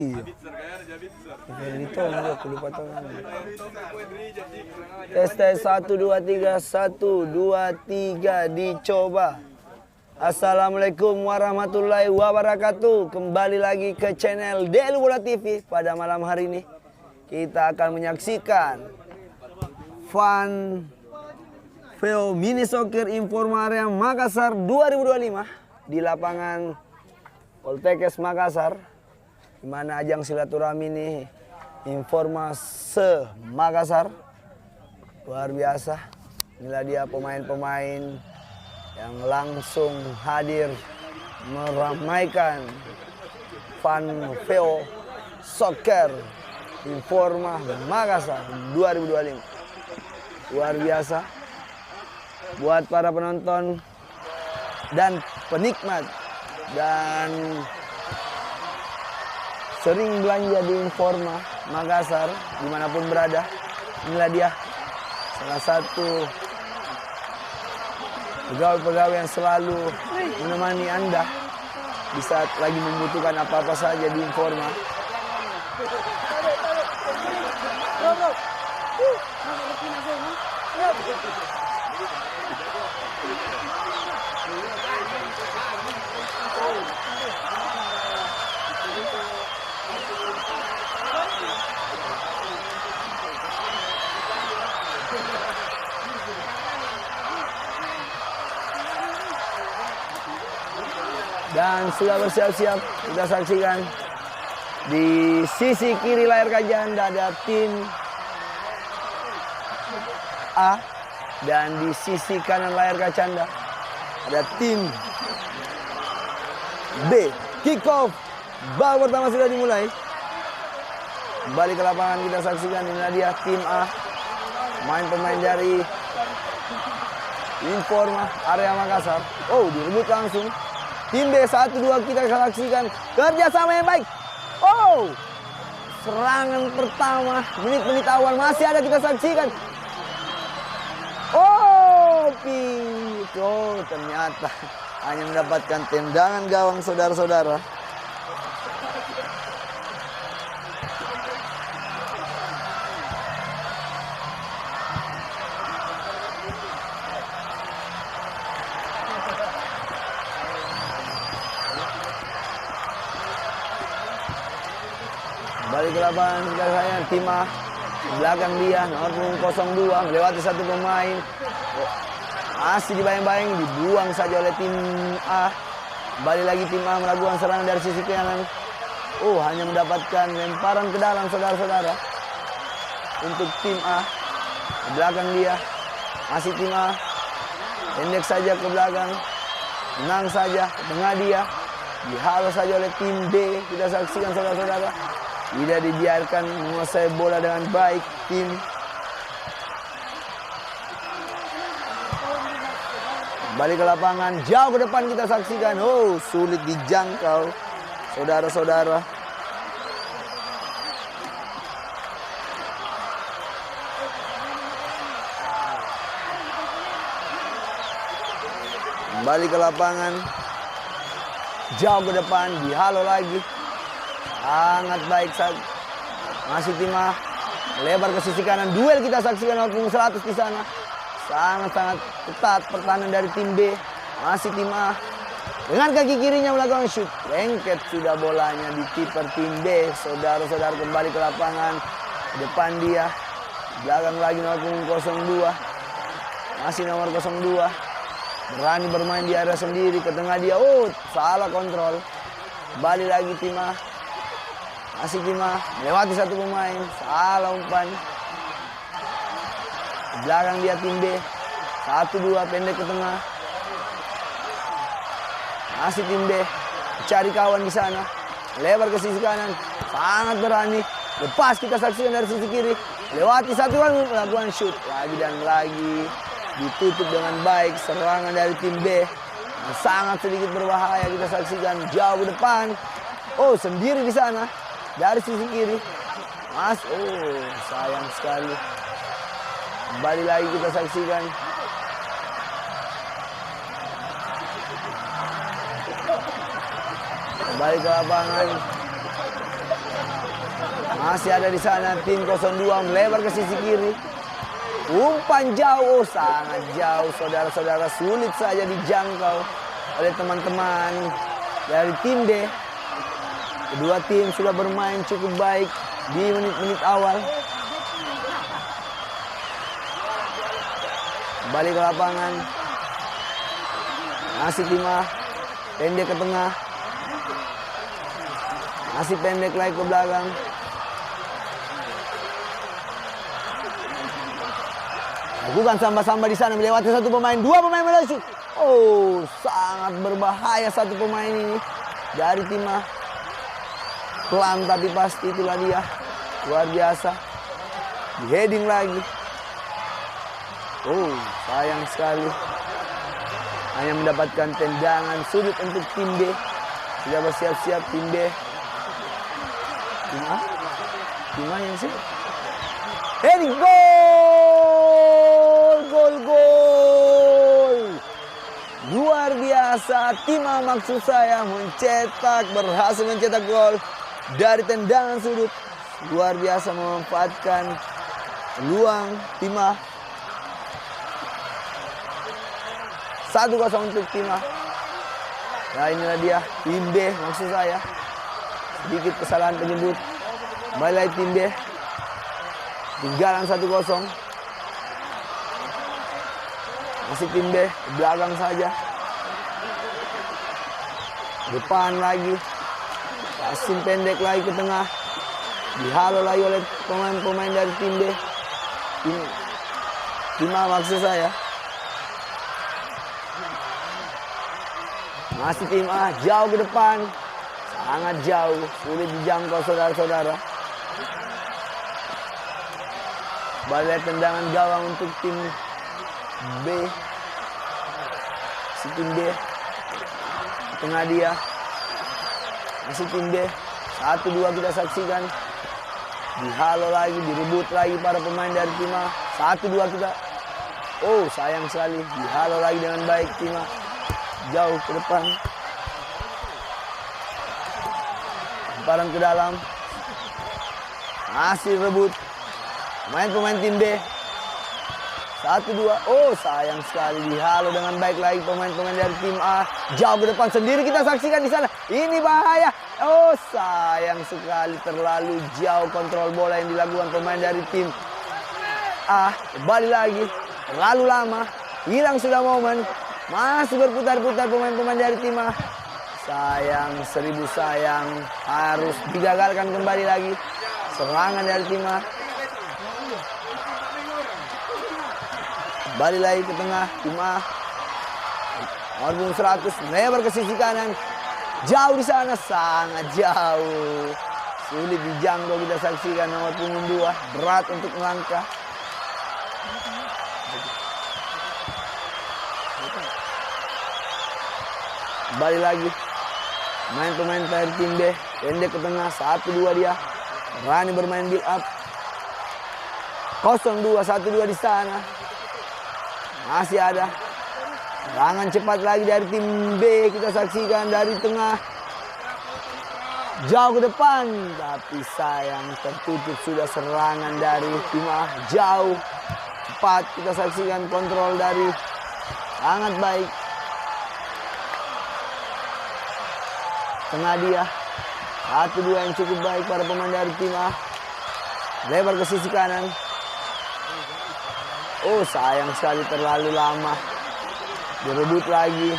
Iya. Itu aku lupa tangan. Tes 1 2 3 1 2 3 dicoba. Assalamualaikum warahmatullahi wabarakatuh. Kembali lagi ke channel Delu Bola TV. Pada malam hari ini kita akan menyaksikan Fun VO Mini Soccer Informa Area Makassar 2025 di lapangan Poltekkes Makassar, di mana ajang silaturahmi ini Informa se Makassar. Luar biasa. Inilah dia pemain-pemain yang langsung hadir meramaikan Fun VO Soccer Informa Makassar 2025. Luar biasa buat para penonton dan penikmat dan sering belanja di Informa Makassar dimanapun berada. Inilah dia salah satu pegawai-pegawai yang selalu menemani Anda di saat lagi membutuhkan apa-apa saja di Informa. Dan sudah bersiap-siap, kita saksikan di sisi kiri layar kaca Anda ada tim A, dan di sisi kanan layar kaca Anda ada tim B. Kick off, babak pertama sudah dimulai. Kembali ke lapangan, kita saksikan inilah dia tim A, pemain-pemain dari Informa Area Makassar. Oh, direbut langsung. Tim B 1-2 kita saksikan kerjasama yang baik. Oh, serangan pertama menit-menit awal masih ada kita saksikan. Oh, ternyata hanya mendapatkan tendangan gawang saudara-saudara. Balik ke lapangan saya tim A, belakang dia nomor 02 melewati satu pemain. Masih dibayang-bayang, dibuang saja oleh tim A. Balik lagi tim A melakukan serangan dari sisi kanan. Oh, hanya mendapatkan lemparan ke dalam saudara-saudara untuk tim A. Belakang dia masih tim A, pendek saja ke belakang, menang saja ke tengah dia, dihalau saja oleh tim B. Kita saksikan saudara-saudara, tidak dibiarkan menguasai bola dengan baik tim. Balik ke lapangan, jauh ke depan kita saksikan. Oh, sulit dijangkau saudara-saudara. Balik ke lapangan, jauh ke depan, dihalau lagi. Sangat baik saat masih tim A lebar ke sisi kanan. Duel kita saksikan walaupun 100 di sana. Sangat-sangat ketat pertahanan dari tim B. Masih tim A dengan kaki kirinya melakukan shoot. Lengket sudah bolanya di kiper tim B. Saudara-saudara kembali ke lapangan. Depan dia, belakang lagi nomor 02. Masih nomor 02. Berani bermain di area sendiri, ke tengah dia. Oh, salah kontrol. Kembali lagi tim A. Masih tim A melewati satu pemain, salah umpan. Belakang dia tim B, 1-2 pendek ke tengah. Masih tim B cari kawan di sana, lebar ke sisi kanan, sangat berani. Lepas kita saksikan dari sisi kiri, lewati satu orang melakukan shoot lagi dan lagi, ditutup dengan baik serangan dari tim B. Sangat sedikit berbahaya kita saksikan jauh ke depan. Oh, sendiri di sana. Dari sisi kiri, oh sayang sekali. Kembali lagi kita saksikan. Kembali ke lapangan. Masih ada di sana tim 02 melebar ke sisi kiri. Umpan jauh, sangat jauh saudara-saudara, sulit saja dijangkau oleh teman-teman dari tim D. Kedua tim sudah bermain cukup baik di menit-menit awal. Balik ke lapangan. Masih tim A, pendek ke tengah. Masih pendek lagi ke belakang. Lakukan samba-samba di sana, melewati satu pemain, dua pemain melesut. Oh, sangat berbahaya satu pemain ini dari tim A. Pelan tapi pasti, itulah dia. Luar biasa. Di heading lagi. Oh, sayang sekali. Hanya mendapatkan tendangan sudut untuk tim B. Sudah bersiap-siap tim B. Tim A? Tim A yang sih? Heading, gol! Gol, gol! Luar biasa, tim A maksud saya berhasil mencetak gol dari tendangan sudut. Luar biasa memanfaatkan peluang tim A. 1-0 untuk tim A. Nah, inilah dia tim B maksud saya. Sedikit kesalahan penyebut. Kembali tim B. Tinggalan 1-0. Masih tim B, belakang saja. Depan lagi. Passing pendek lagi ke tengah. Dihalau lagi oleh pemain-pemain dari tim B. Tim A maksud saya. Masih tim A, jauh ke depan. Sangat jauh, sulit dijangkau saudara-saudara. Balik tendangan gawang untuk tim B. Si tim B. Tengah dia. Masih tim B. 1-2 kita saksikan. Dihalau lagi, direbut lagi para pemain dari tim A. 1-2 kita. Oh, sayang sekali. Dihalau lagi dengan baik tim A. Jauh ke depan. Lemparan ke dalam. Masih rebut. Pemain tim B. 1-2. Oh, sayang sekali dihalau dengan baik lagi pemain-pemain dari tim A. Jauh ke depan sendiri kita saksikan di sana. Ini bahaya. Oh, sayang sekali terlalu jauh kontrol bola yang dilakukan pemain dari tim A. Kembali lagi. Terlalu lama. Hilang sudah momen. Masih berputar-putar pemain-pemain dari tim A. Sayang, 1000 sayang. Harus digagalkan kembali lagi. Serangan dari tim A. Kembali lagi ke tengah tim A. Nomor 100 melebar ke sisi kanan. Jauh di sana, sangat jauh. Sulit dijangkau kita saksikan nomor punggung 2. Berat untuk melangkah. Kembali lagi. Pemain dari tim B. Pendek ke tengah. 1-2 dia. Berani bermain build up. 0-2. 1-2 di sana. Masih ada. Serangan cepat lagi dari tim B. Kita saksikan dari tengah. Jauh ke depan. Tapi sayang tertutup sudah serangan dari tim A. Jauh. Cepat kita saksikan kontrol dari sangat baik. Tengah dia. 1-2 yang cukup baik para pemain dari tim A. Lebar ke sisi kanan. Oh, sayang sekali terlalu lama. Direbut lagi.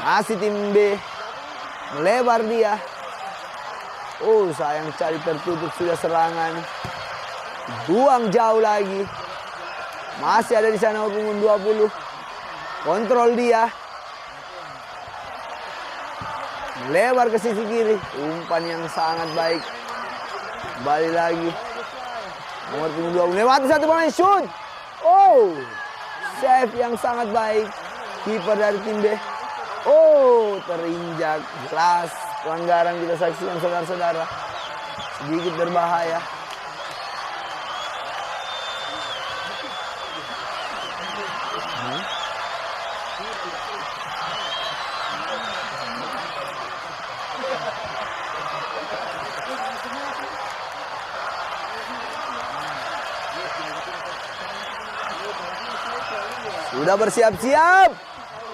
Masih tim B. Melebar dia. Oh, sayang sekali tertutup sudah serangan. Buang jauh lagi. Masih ada di sana punggung 20. Kontrol dia. Lebar ke sisi kiri. Umpan yang sangat baik. Kembali lagi. Nomor punggung 20. Lewati satu pemain. Shoot. Oh. Save yang sangat baik. Kiper dari tim B. Oh. Terinjak. Jelas. Pelanggaran kita saksikan saudara-saudara. Sedikit berbahaya. Sudah bersiap-siap.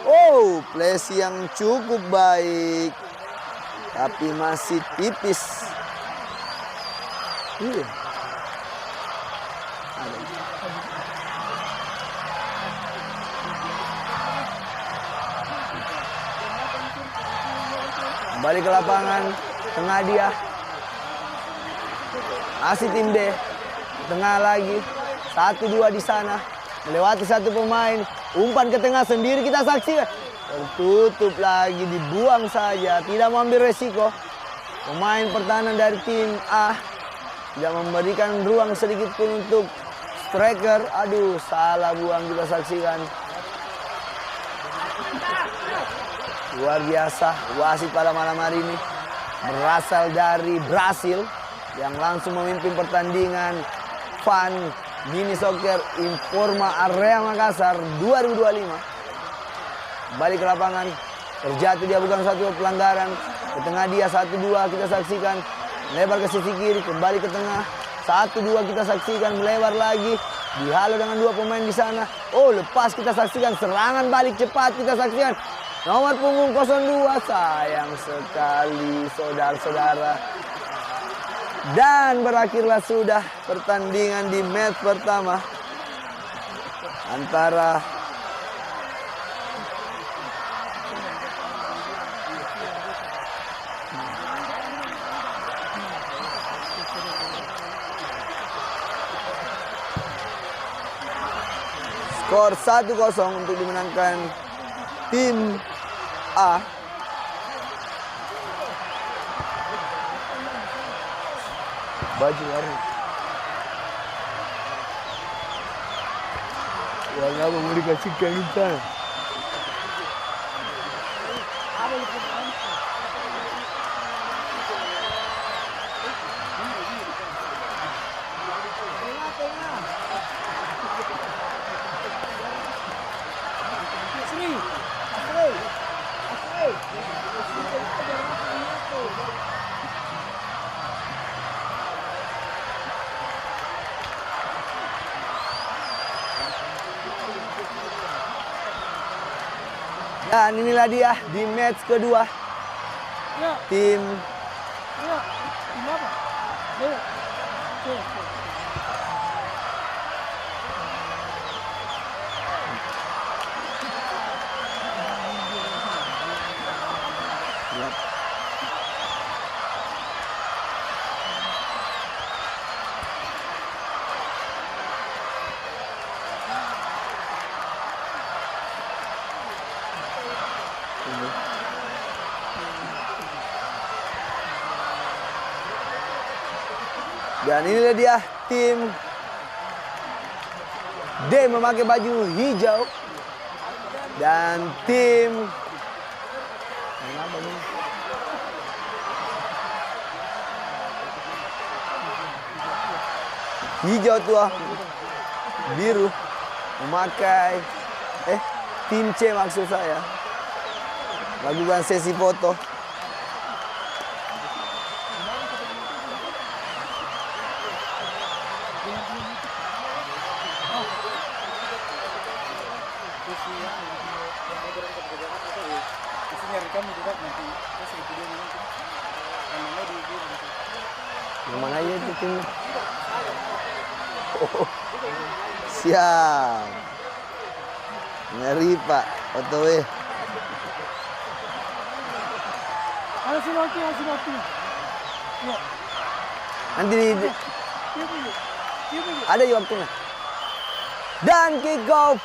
Oh, plesi yang cukup baik. Tapi masih tipis. Iya. Kembali ke lapangan, tengah dia. Masih tim D. Tengah lagi. 1-2 di sana. Melewati satu pemain. Umpan ke tengah sendiri kita saksikan. Tertutup lagi, dibuang saja. Tidak mengambil resiko. Pemain pertahanan dari tim A. Tidak memberikan ruang sedikit pun untuk striker. Aduh, salah buang kita saksikan. Luar biasa, wasit pada malam hari ini berasal dari Brasil yang langsung memimpin pertandingan FAN Mini Soccer Informa Area Makassar 2025. Balik ke lapangan, terjatuh dia bukan satu pelanggaran. Ke tengah dia 1-2 kita saksikan, melebar ke sisi kiri, kembali ke tengah. 1-2 kita saksikan, melebar lagi. Dihalau dengan dua pemain di sana. Oh, lepas kita saksikan, serangan balik cepat kita saksikan. Nomor punggung 02, sayang sekali saudara-saudara. Dan berakhirlah sudah pertandingan di match pertama antara skor 1-0 untuk dimenangkan tim A. Baju warna. Warna apa mau dikasihkan kita? Dan inilah dia di match kedua. Tim dan inilah dia tim D memakai baju hijau dan tim hijau tua biru memakai tim C maksud saya lakukan sesi foto. Yang mana aja itu tim? Oh, siap. Ngeri Pak, OTW. Hasil waktu. Ya. Nanti ada di waktunya. Dan kick off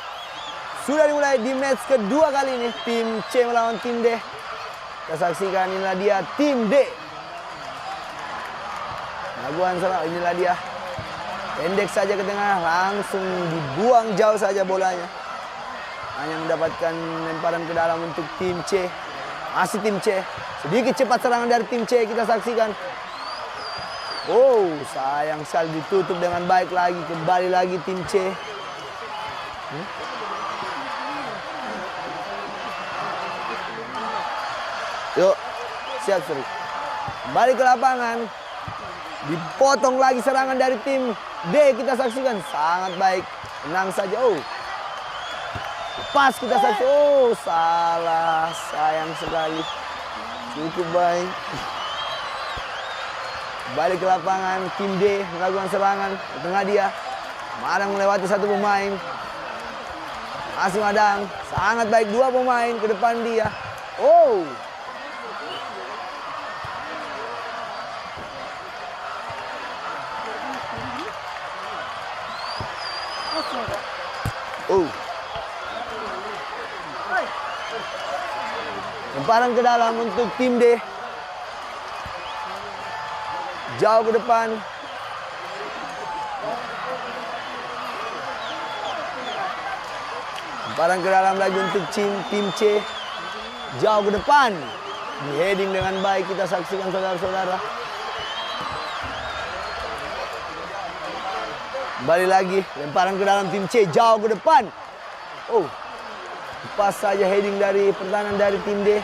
sudah dimulai di match kedua kali ini. Tim C melawan tim D. Kita saksikan inilah dia tim D. Laguan salah, inilah dia. Pendek saja ke tengah, langsung dibuang jauh saja bolanya. Hanya mendapatkan lemparan ke dalam untuk tim C. Masih tim C. Sedikit cepat serangan dari tim C kita saksikan. Oh, sayang sekali ditutup dengan baik lagi. Kembali lagi tim C. Yuk, siap Sri. Kembali ke lapangan. Dipotong lagi serangan dari tim D kita saksikan. Sangat baik. Tenang saja. Oh. Lepas kita saksi. Oh, salah. Sayang sekali. Cukup baik. Balik ke lapangan. Tim D melakukan serangan. Ke tengah dia. Madang melewati satu pemain. Masih Madang. Sangat baik. Dua pemain ke depan dia. Oh. Oh. Lemparan ke dalam untuk tim D. Jauh ke depan. Lemparan ke dalam lagi untuk tim C. Jauh ke depan. Di heading dengan baik kita saksikan saudara-saudara. Kembali lagi, lemparan ke dalam tim C, jauh ke depan. Oh, pas saja heading dari pertahanan dari tim D.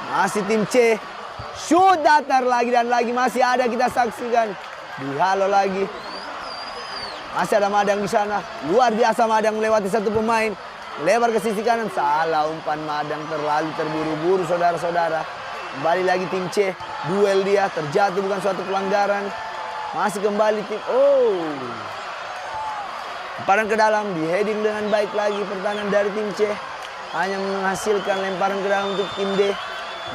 Masih tim C, shoot datar lagi dan lagi masih ada kita saksikan. Dihalau lagi. Masih ada Madang di sana. Luar biasa Madang melewati satu pemain. Lebar ke sisi kanan, salah umpan Madang terlalu terburu-buru saudara-saudara. Kembali lagi tim C, duel dia, terjatuh bukan suatu pelanggaran. Masih kembali tim, oh. Lemparan ke dalam, di heading dengan baik lagi pertahanan dari tim C. Hanya menghasilkan lemparan ke dalam untuk tim D.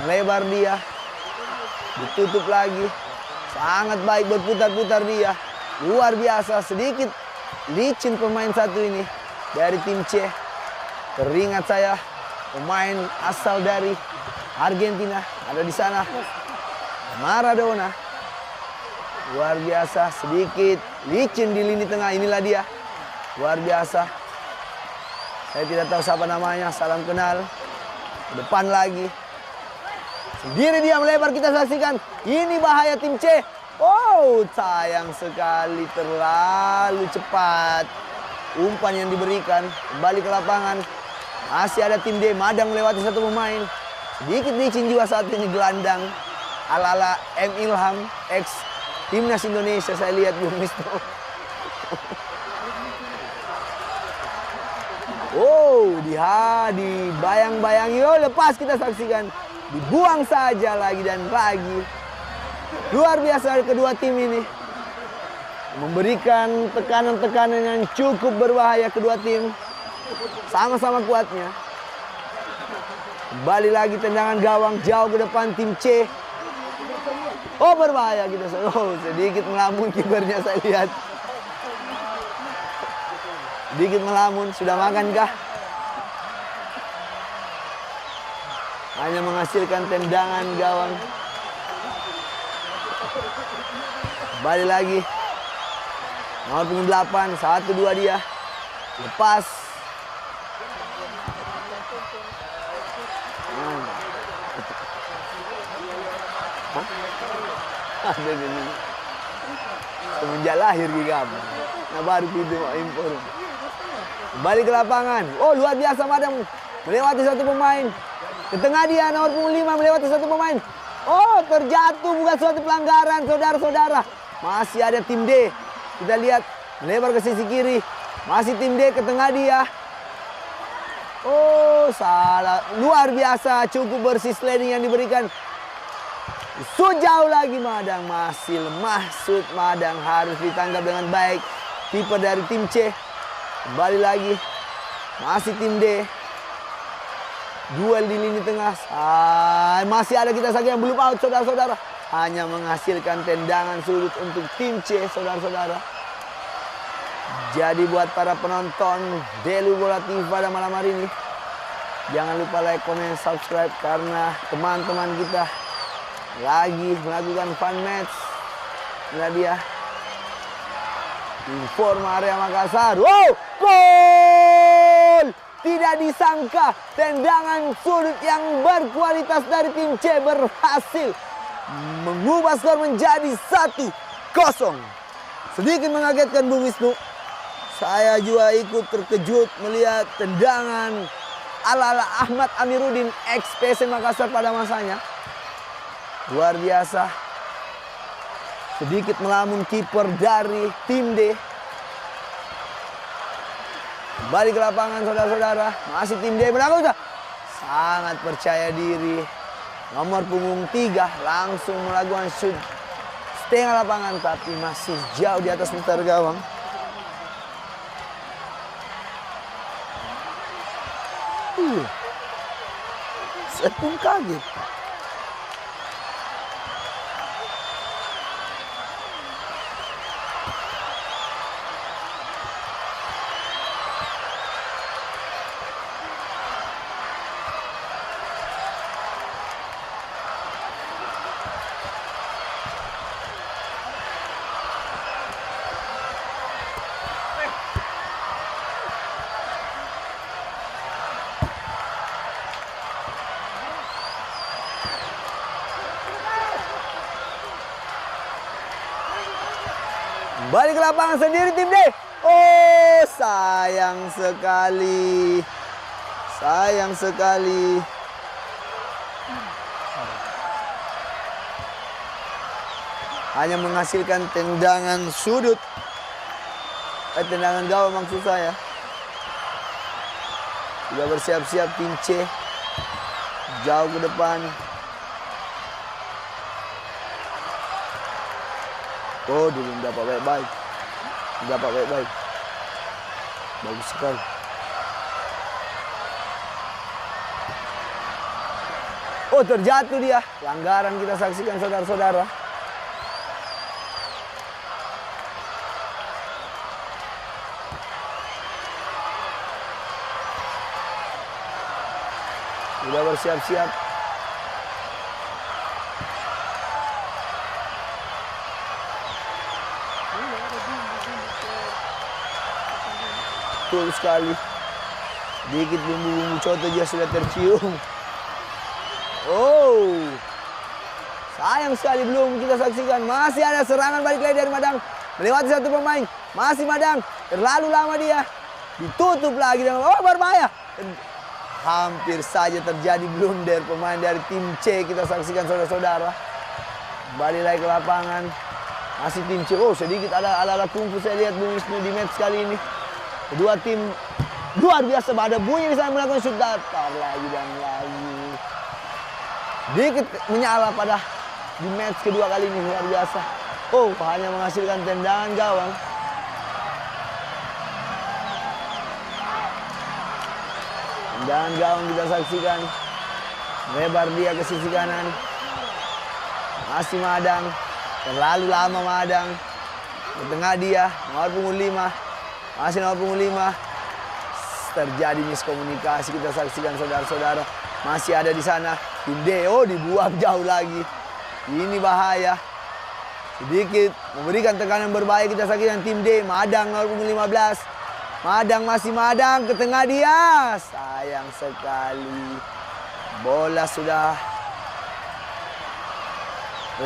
Melebar dia, ditutup lagi. Sangat baik berputar-putar dia. Luar biasa, sedikit licin pemain satu ini dari tim C. Teringat saya, pemain asal dari Argentina ada di sana, Maradona. Luar biasa, sedikit licin di lini tengah. Inilah dia, luar biasa. Saya tidak tahu siapa namanya, salam kenal. Ke depan lagi, sendiri dia melebar kita saksikan. Ini bahaya tim C. Oh, sayang sekali, terlalu cepat umpan yang diberikan. Kembali ke lapangan, masih ada tim D. Madang melewati satu pemain. Sedikit licin juga saat ini gelandang ala-ala M. Ilham, ex timnas Indonesia. Saya lihat Bung Wisnu. Oh, dibayang-bayangi. Oh, lepas kita saksikan. Dibuang saja lagi dan lagi. Luar biasa kedua tim ini. Memberikan tekanan-tekanan yang cukup berbahaya kedua tim. Sama-sama kuatnya. Kembali lagi tendangan gawang jauh ke depan tim C. Oh, berbahaya kita. Oh, sedikit melamun kipernya saya lihat. Sedikit melamun. Sudah makankah? Hanya menghasilkan tendangan gawang. Kembali lagi. Nomor punggung 8, 1-2 dia. Lepas. Ada ini. Semenjak lahir gigam. Nah baru itu impor. Kembali ke lapangan. Oh, luar biasa Madang melewati satu pemain. Ke tengah dia nomor punggung 5 melewati satu pemain. Oh, terjatuh bukan suatu pelanggaran saudara-saudara. Masih ada tim D. Kita lihat lebar ke sisi kiri. Masih tim D ke tengah dia. Oh, salah. Luar biasa, cukup bersih sliding yang diberikan. Jauh lagi Madang, masih lemah. Shoot Madang harus ditangkap dengan baik. Kiper dari tim C. Kembali lagi. Masih tim D. Duel di lini tengah. Masih ada kita saja yang belum out saudara-saudara. Hanya menghasilkan tendangan sudut untuk tim C saudara-saudara. Jadi buat para penonton Delu Bola TV pada malam hari ini, jangan lupa like, comment, subscribe karena teman-teman kita lagi melakukan fun match. Inilah dia Informa area Makassar. Wow, gol! Tidak disangka tendangan sudut yang berkualitas dari tim C berhasil mengubah skor menjadi 1-0. Sedikit mengagetkan Bung Wisnu. Saya juga ikut terkejut melihat tendangan ala-ala Ahmad Amiruddin ex PSM Makassar pada masanya. Luar biasa. Sedikit melamun kiper dari tim D. Balik ke lapangan saudara-saudara. Masih tim D menang udah. Sangat percaya diri. Nomor punggung 3 langsung melakukan shoot setengah lapangan tapi masih jauh di atas meter gawang. Saya pun kaget. Balik ke lapangan sendiri tim D. Oh, sayang sekali. Sayang sekali. Hanya menghasilkan tendangan sudut. Tendangan gawang maksud saya. Sudah bersiap-siap tim C. Jauh ke depan. Oh, dulu dapat baik-baik. Dapat baik-baik. Bagus sekali. Oh, terjatuh dia. Pelanggaran kita saksikan saudara-saudara. Sudah bersiap-siap. Betul sekali. Sedikit bumbu-bumbu coto dia sudah tercium. Oh. Sayang sekali belum kita saksikan. Masih ada serangan balik lagi dari Madang. Melewati satu pemain. Masih Madang. Terlalu lama dia. Ditutup lagi dengan berbahaya. Hampir saja terjadi blunder pemain dari tim C. Kita saksikan saudara-saudara. Balik lagi ke lapangan. Masih tim C. Oh, sedikit ada ala-ala kungfu saya lihat Bung Wisnu di match kali ini. Kedua tim luar biasa. Ada bunyi di sana melakukan shoot datar lagi dan lagi. Dikit menyala pada di match kedua kali ini luar biasa. Oh, hanya menghasilkan tendangan gawang. Tendangan gawang kita saksikan. Lebar dia ke sisi kanan. Masih Madang. Terlalu lama Madang. Ke tengah dia. Nomor punggung 5. Masih nomor punggung 5. Terjadi miskomunikasi kita saksikan saudara-saudara. Masih ada di sana. Tim D. Oh, dibuang jauh lagi. Ini bahaya. Sedikit memberikan tekanan berbahaya kita saksikan tim D. Madang nomor punggung 15. Madang masih Madang ke tengah dia. Sayang sekali. Bola sudah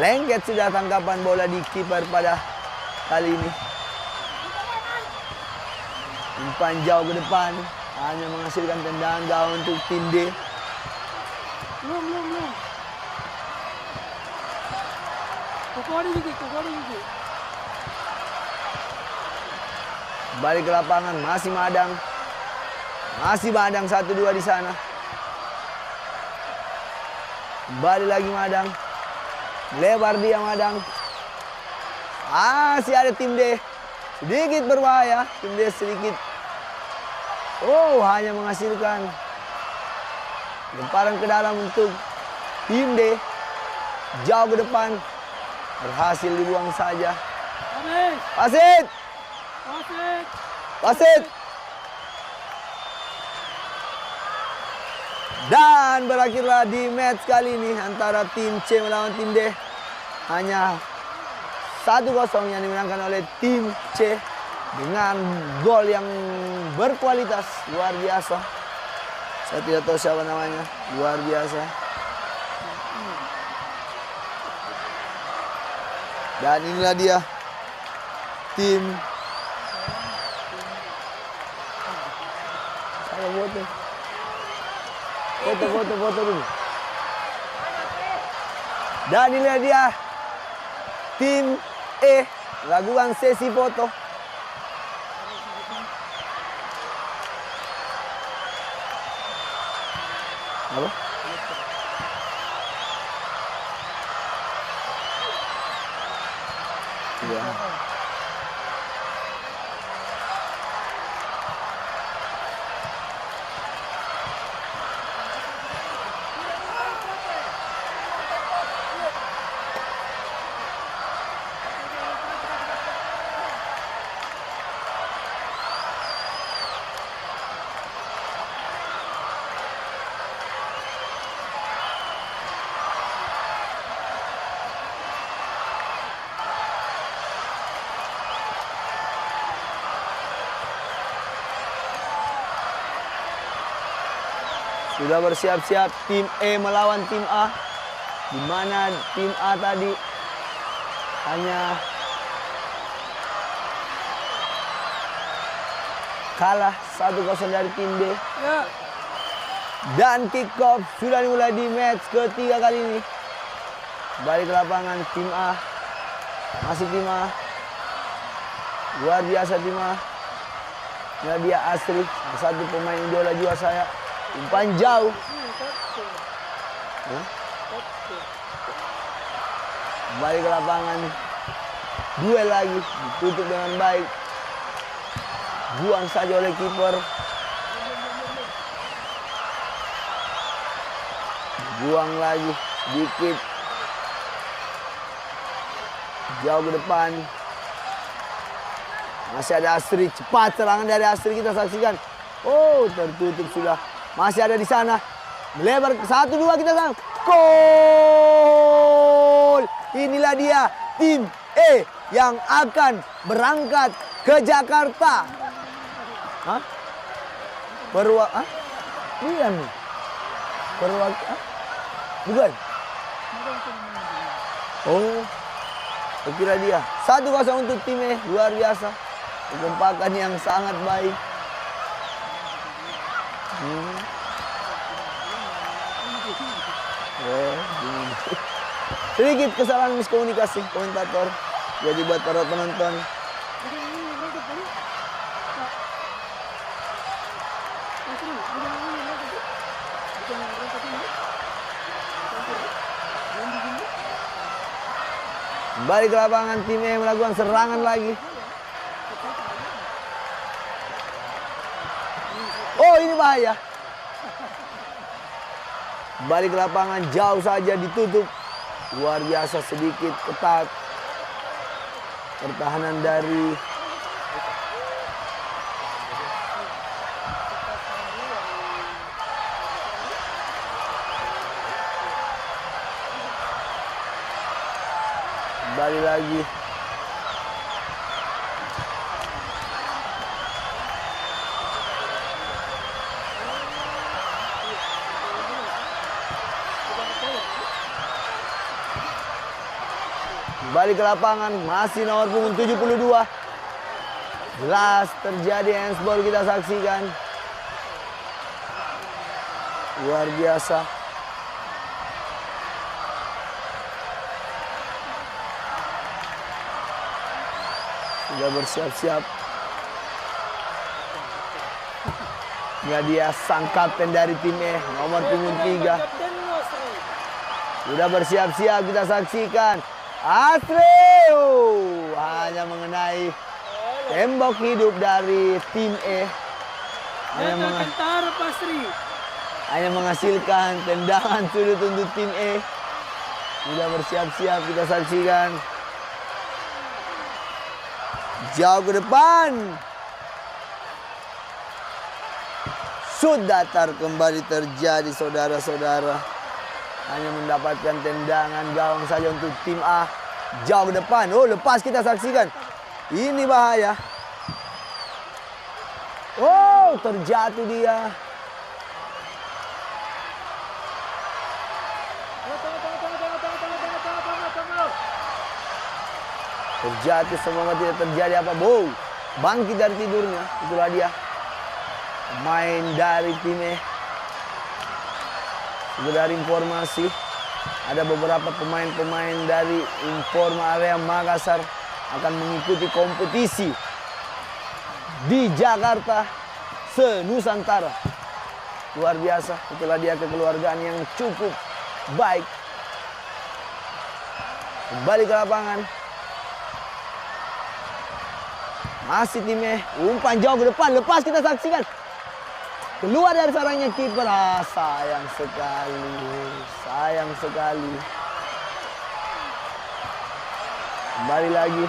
lengket sudah tangkapan bola di kiper pada kali ini. Umpan jauh ke depan. Hanya menghasilkan tendangan gawang untuk tim D. Belum. Kokori dikit. Balik ke lapangan, masih Madang. Masih Madang 1-2 di sana. Balik lagi Madang. Lebar dia Madang. Masih ada tim D. Sedikit berbahaya. Tim D sedikit. Oh, hanya menghasilkan lemparan ke dalam untuk tim D. Jauh ke depan. Berhasil dibuang saja. Wasit. Dan berakhirlah di match kali ini antara tim C melawan tim D. Hanya 1-0 yang dimenangkan oleh tim C dengan gol yang berkualitas luar biasa. Saya tidak tahu siapa namanya, luar biasa. Dan inilah dia tim. Saya foto dulu. Dan inilah dia tim E lakukan sesi foto. Apa? Iya. Sudah bersiap-siap tim E melawan tim A. Di mana tim A tadi hanya kalah 1-0 dari tim B. Ya. Dan kick off sudah dimulai di match ketiga kali ini. Balik ke lapangan tim A. Masih tim A. Luar biasa tim A. Nadia Astri, satu pemain idola juga saya. Umpan jauh. Hah? Balik ke lapangan. Duel lagi. Ditutup dengan baik. Buang saja oleh kiper. Buang lagi. Sedikit. Jauh ke depan. Masih ada Astri. Cepat serangan dari Astri kita saksikan. Oh, tertutup sudah. Masih ada di sana. Melebar 1-2 kita sang. Gol! Inilah dia tim E yang akan berangkat ke Jakarta. Hah? Hah? Iya nih. Hah? Bukan? Oh. Saya kira dia. 1-0 untuk tim E. Luar biasa. Kekompakan yang sangat baik. Sedikit kesalahan miskomunikasi komentator jadi buat para penonton. Balik ke lapangan tim E melakukan serangan lagi. Oh, ini bahaya. Balik ke lapangan jauh saja ditutup. Luar biasa sedikit ketat. Pertahanan dari kembali lagi. Balik ke lapangan, masih nomor punggung 72. Jelas terjadi handsball kita saksikan. Luar biasa. Sudah bersiap-siap. Ini dia sang kapten dari tim E, nomor punggung 3. Sudah bersiap-siap kita saksikan. Astri hanya mengenai tembok hidup dari tim E. Hanya menghasilkan tendangan sudut untuk tim E. Sudah bersiap-siap kita saksikan. Jauh ke depan. Sudah kembali terjadi saudara-saudara. Hanya mendapatkan tendangan gawang saja untuk tim A. Jauh ke depan. Oh, lepas kita saksikan. Ini bahaya. Oh, terjatuh dia. Terjatuh, semoga tidak terjadi apa. Wow, bangkit dari tidurnya. Itulah dia. Main dari tim E. Dari informasi, ada beberapa pemain-pemain dari Informa Area Makassar akan mengikuti kompetisi di Jakarta se-Nusantara. Luar biasa, itulah dia kekeluargaan yang cukup baik. Kembali ke lapangan. Masih tim E, umpan jauh ke depan, lepas kita saksikan. Keluar dari sarangnya kiper, sayang sekali. Kembali lagi.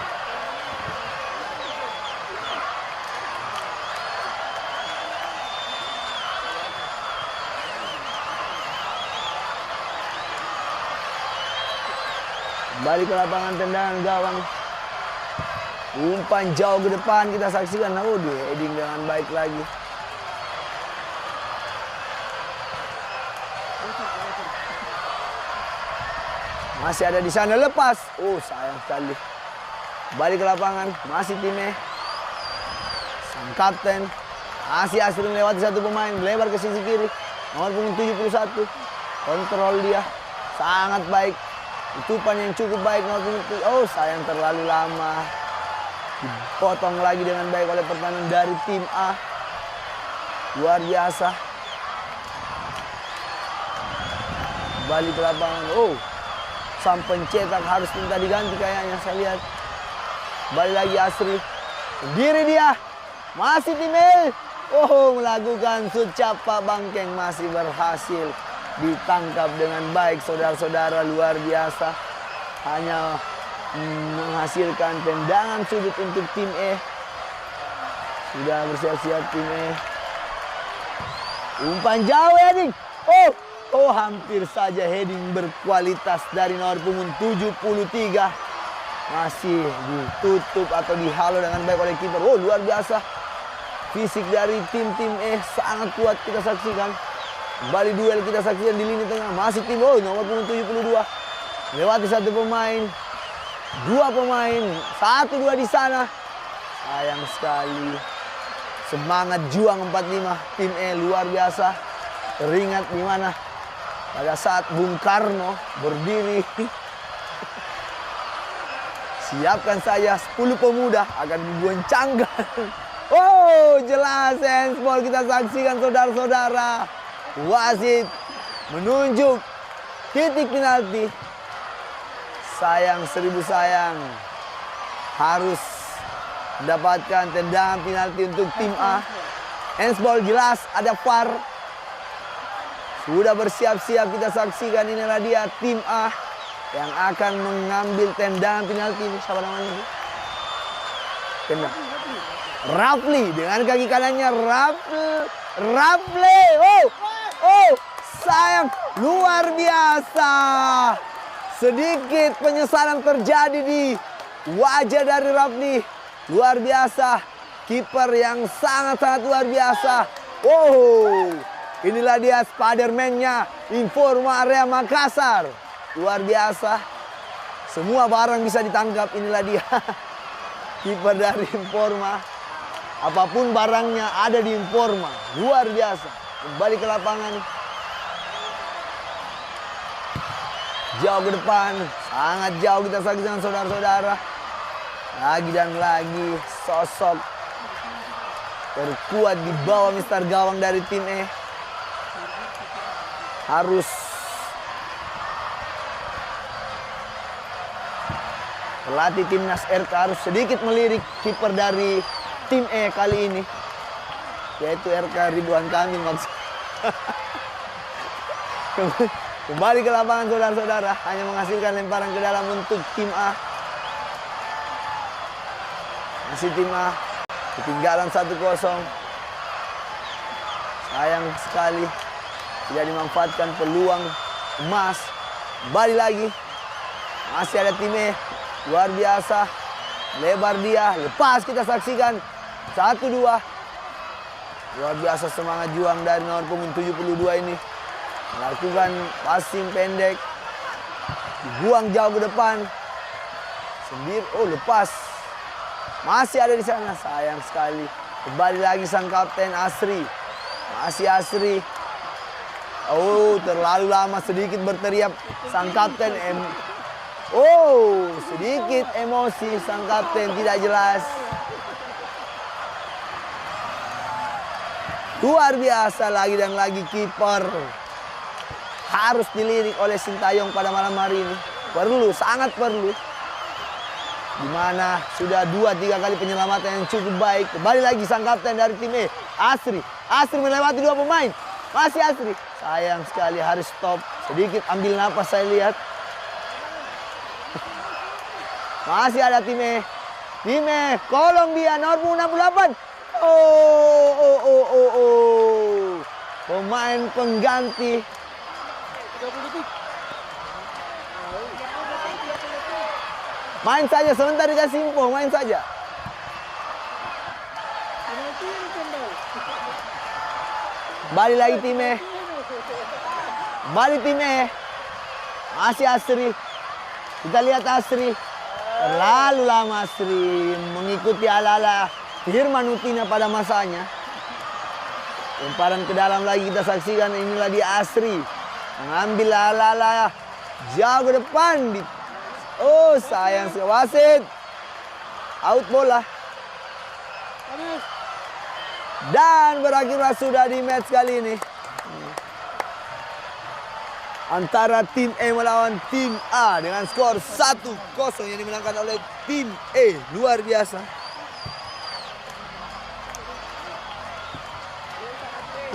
Kembali ke lapangan tendangan gawang. Umpan jauh ke depan kita saksikan. Heading dengan baik lagi. Masih ada di sana, lepas. Sayang sekali. Balik ke lapangan, masih tim E. Sang kapten masih Asri melewati satu pemain, melebar ke sisi kiri. Nomor punggung 71. Kontrol dia sangat baik. Tutupan yang cukup baik nomor punggung. Sayang terlalu lama. Dipotong lagi dengan baik oleh pertahanan dari tim A. Luar biasa. Balik ke lapangan. Sang pencetak harus minta diganti kayaknya, saya lihat. Balik lagi Asri. Sendiri dia. Masih tim E. Melakukan shoot Pak Bangkeng, masih berhasil ditangkap dengan baik, saudara-saudara. Luar biasa. Hanya menghasilkan tendangan sudut untuk tim E. Sudah bersiap-siap tim E. Umpan jauh heading. Hampir saja heading berkualitas dari nomor punggung 73. Masih ditutup atau dihalau dengan baik oleh kiper. Luar biasa. Fisik dari tim E sangat kuat kita saksikan. Kembali duel kita saksikan di lini tengah. Masih tim nomor punggung 72. Lewati satu pemain. Dua pemain. 1-2 di sana. Sayang sekali. Semangat juang 45 tim E luar biasa. Teringat di mana pada saat Bung Karno berdiri. Siapkan saja 10 pemuda akan digoncangkan. Jelas handsball kita saksikan, saudara-saudara. Wasit menunjuk titik penalti. Sayang, 1000 sayang. Harus mendapatkan tendangan penalti untuk tim A. Handsball jelas, ada VAR. Sudah bersiap-siap kita saksikan, inilah dia tim A yang akan mengambil tendangan penalti ini. Siapa namanya? Kena. Rafli dengan kaki kanannya. Rafli. Sayang, luar biasa. Sedikit penyesalan terjadi di wajah dari Rafli. Luar biasa. Kiper yang sangat-sangat luar biasa. Inilah dia Spiderman-nya Informa Area Makassar. Luar biasa. Semua barang bisa ditangkap. Inilah dia. Kiper dari Informa. Apapun barangnya ada di Informa. Luar biasa. Kembali ke lapangan. Jauh ke depan. Sangat jauh kita saksikan, saudara-saudara. Lagi dan lagi sosok terkuat di bawah Mister Gawang dari tim E. Harus pelatih timnas RK harus sedikit melirik kiper dari tim E kali ini, yaitu RK Ridwan Kamil maksudnya. Kembali ke lapangan, saudara-saudara, hanya menghasilkan lemparan ke dalam untuk tim A. Masih tim A ketinggalan 1-0. Sayang sekali tidak dimanfaatkan peluang emas. Kembali lagi. Masih ada tim E. Luar biasa. Lebar dia. Lepas kita saksikan. 1-2. Luar biasa semangat juang dari nomor punggung 72 ini. Melakukan passing pendek. Dibuang jauh ke depan. Sendiri. Lepas. Masih ada di sana. Sayang sekali. Kembali lagi sang kapten Asri. Masih Asri. Terlalu lama sedikit berteriak sang kapten. Sedikit emosi sang kapten, tidak jelas. Luar biasa lagi dan lagi kiper. Harus dilirik oleh Sintayong pada malam hari ini. Perlu, sangat perlu. Dimana sudah 2-3 kali penyelamatan yang cukup baik. Kembali lagi sang kapten dari tim E, Asri. Asri melewati 2 pemain. Masih Asri. Sayang sekali harus stop. Sedikit ambil napas saya lihat. Masih ada tim E. Tim E, Kolombia nomor 68. Oh. Pemain pengganti. 30 detik. Main saja sebentar dikasih info, main saja. Penalti ini kembali. Balik lagi tim E. Balik tim E. Masih Asri. Kita lihat Asri. Terlalu lama Asri mengikuti ala-ala Firman Utina pada masanya. Lemparan ke dalam lagi kita saksikan, inilah dia Asri. Mengambil ala-ala jauh ke depan. Oh sayang sekali, wasit. Out bola. Habis. Dan berakhirlah sudah di match kali ini. Antara tim E melawan tim A dengan skor 1-0 yang dimenangkan oleh tim E. Luar biasa.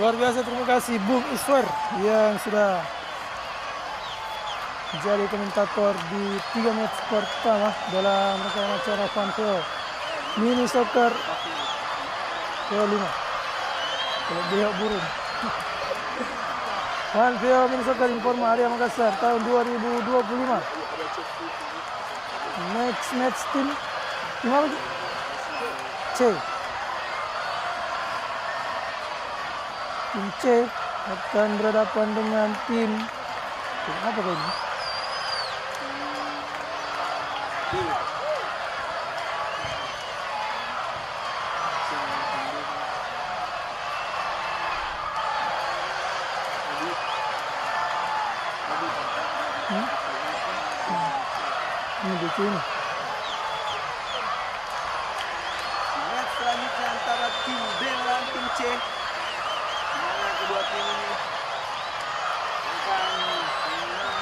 Luar biasa, terima kasih Bung Iswar yang sudah menjadi komentator di 3 match pertama dalam rangkaian acara Fanfeo Mini Soccer ke-5. Kalau dia burung. Fanfeo Mini Soccer Informa Arya Makassar tahun 2025. Match tim apa? C. Tim C akan berhadapan dengan tim apa ini? Ini di sini. Match selanjutnya antara tim B melawan tim C. Dimana kedua tim ini akan menang.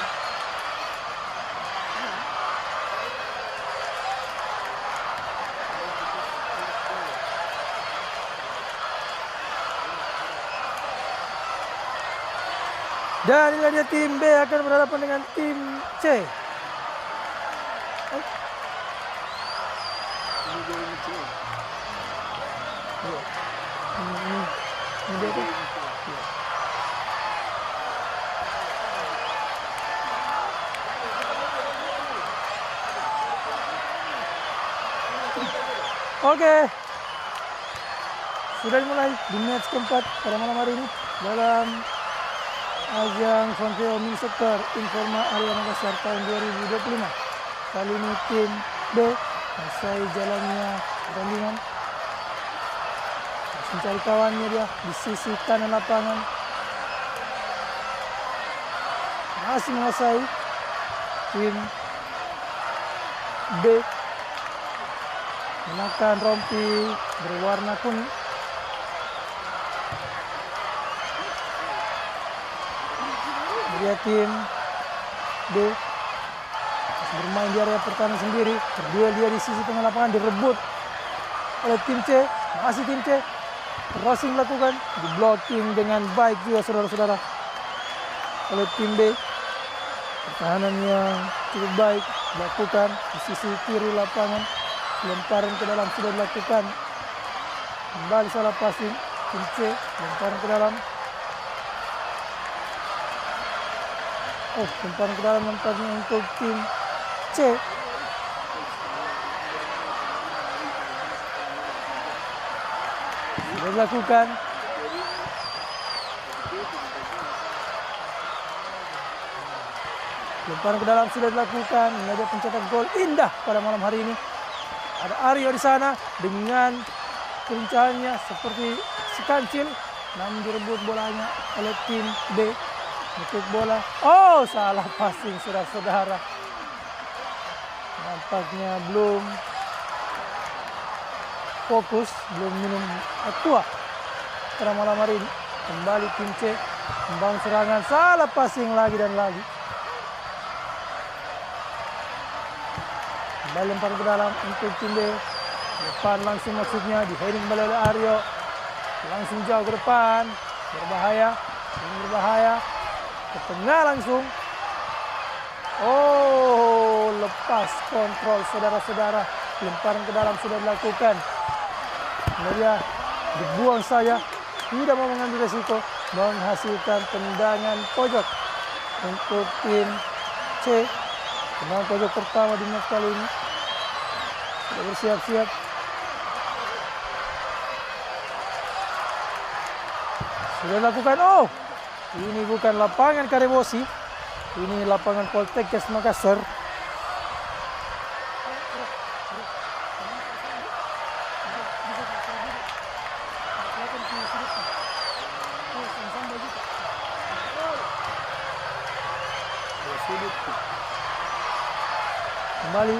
Dan inilah dia tim B akan berhadapan dengan tim C. Ini dia tuh. Oke. Sudah dimulai di match keempat pada malam hari ini dalam ajang Fanfeo Mini Soccer Informa Arya Makassar tahun 2025. Kali ini tim B selesai jalannya pertandingan. Harus mencari kawannya dia di sisi kanan lapangan. Masih menguasai tim B. Menggunakan rompi berwarna kuning. Dia tim B bermain di area pertahanan sendiri, berduel dia di sisi tengah lapangan, direbut oleh tim C. Masih tim C, crossing dilakukan, di blocking dengan baik juga saudara-saudara oleh tim B. Pertahanan yang cukup baik dilakukan di sisi kiri lapangan, lemparan ke dalam sudah dilakukan, kembali salah passing tim C, lemparan ke dalam. Oh, lemparan ke dalam nampaknya untuk tim C. Sudah dilakukan. Lemparan ke dalam sudah dilakukan. Ini ada pencetak gol indah pada malam hari ini. Ada Aryo di sana dengan kelincahannya seperti sekancil, namun direbut bolanya oleh tim B. Untuk bola, oh salah passing saudara-saudara. Nampaknya belum fokus, belum minum aqua. pada malam hari ini. Kembali tim C membangun serangan, salah passing lagi dan lagi. Kembali lempar ke dalam untuk tim B. Depan langsung maksudnya di heading kembali oleh Aryo. Langsung jauh ke depan, berbahaya, ini berbahaya. Ke tengah langsung. Oh, lepas kontrol saudara-saudara. Lemparan ke dalam sudah dilakukan. Kemudian dibuang saja. Tidak mau mengambil resiko. Menghasilkan tendangan pojok untuk tim C. Tendangan pojok pertama di match kali ini. Sudah bersiap-siap. Sudah dilakukan. Oh, ini bukan lapangan Karebosi. Ini lapangan Poltekkes Makassar. Kembali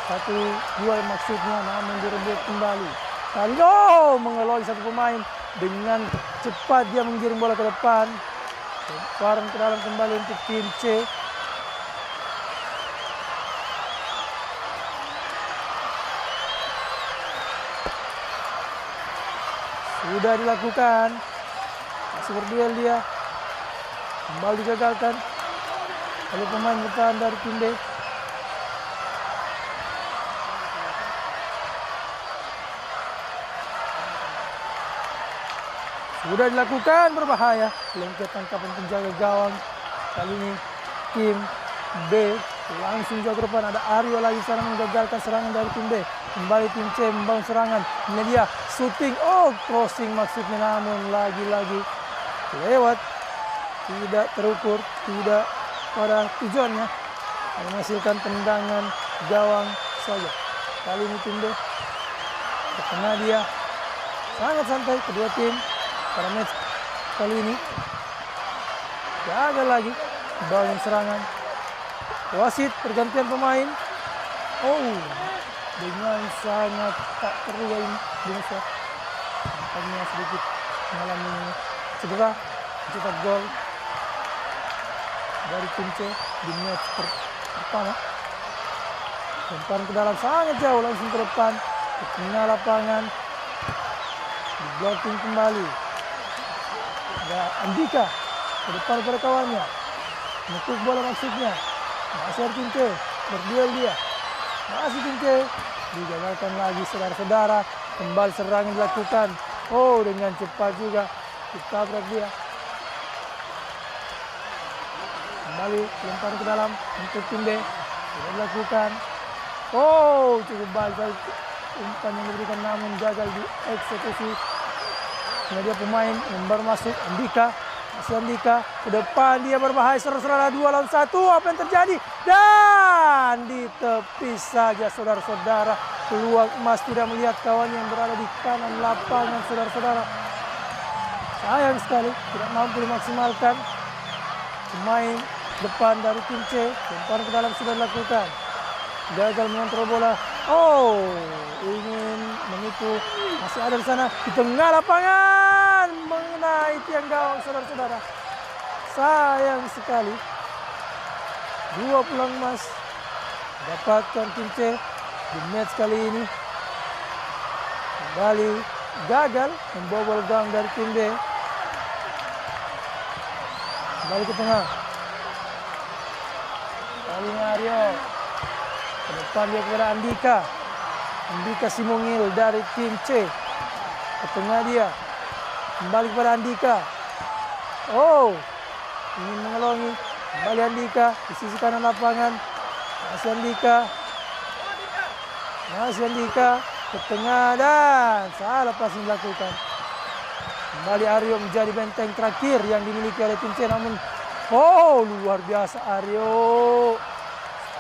1-2 maksudnya, namun direbut kembali. Kali mengelola satu pemain dengan cepat dia menggiring bola ke depan. Lemparan ke dalam kembali untuk tim C. Sudah dilakukan. Masih berduel dia. Kembali digagalkan oleh pemain bertahan dari tim B. Sudah dilakukan, berbahaya. Lengket tangkapan penjaga gawang. Kali ini tim B langsung jauh ke depan. Ada Aryo lagi sana menggagalkan serangan dari tim B. Kembali tim C membangun serangan. Ini dia shooting. Oh, crossing maksudnya, namun lagi-lagi lewat. Tidak terukur, tidak pada tujuannya. Menghasilkan tendangan gawang saja. Kali ini tim B terkena dia. Sangat santai kedua tim. Pada match kali ini gagal lagi bangun serangan. Wasit pergantian pemain. Oh, dengan sangat tak terduga ini Indonesia. Nampaknya sedikit mengalami cedera, mencetak gol dari tim C di match pertama. Lemparan ke dalam sangat jauh langsung ke depan, ke tengah lapangan, di blocking kembali. Ada Andika ke depan pada kawannya, menekuk bola maksudnya. Masih tim C, berduel dia. Masih tim C, digagalkan lagi saudara-saudara. Kembali serangan dilakukan. Oh, dengan cepat juga ditabrak dia. Kembali lempar ke dalam untuk tim B. Sudah dilakukan. Oh, cukup baik umpan yang diberikan namun gagal dieksekusi. Kemudian pemain yang baru masuk, Andika. Masih Andika ke depan, dia berbahaya. Saudara-saudara, 2 lawan 1. Apa yang terjadi? Dan di tepi saja saudara-saudara. Peluang emas, tidak melihat kawan yang berada di kanan lapangan saudara-saudara. Sayang sekali tidak mampu dimaksimalkan. Pemain depan dari tim C, lempar ke dalam sudah dilakukan. Gagal mengontrol bola. Oh, ingin menipu. Masih ada di sana di tengah lapangan, mengenai tiang gawang saudara-saudara. Sayang sekali. 2 peluang emas dapatkan tim C di match kali ini. Kembali gagal membobol gawang dari tim B. Kembali ke tengah. Kali ini Aryo. Ke depan dia kepada Andika. Andika Simongil dari tim C. Ke tengah dia. Kembali kepada Andika. Oh, ingin mengelongi. Kembali Andika di sisi kanan lapangan. Masih Andika. Masih Andika ke tengah dan salah passing dilakukan. Kembali Aryo menjadi benteng terakhir yang dimiliki oleh tim C. Namun, oh, luar biasa Aryo.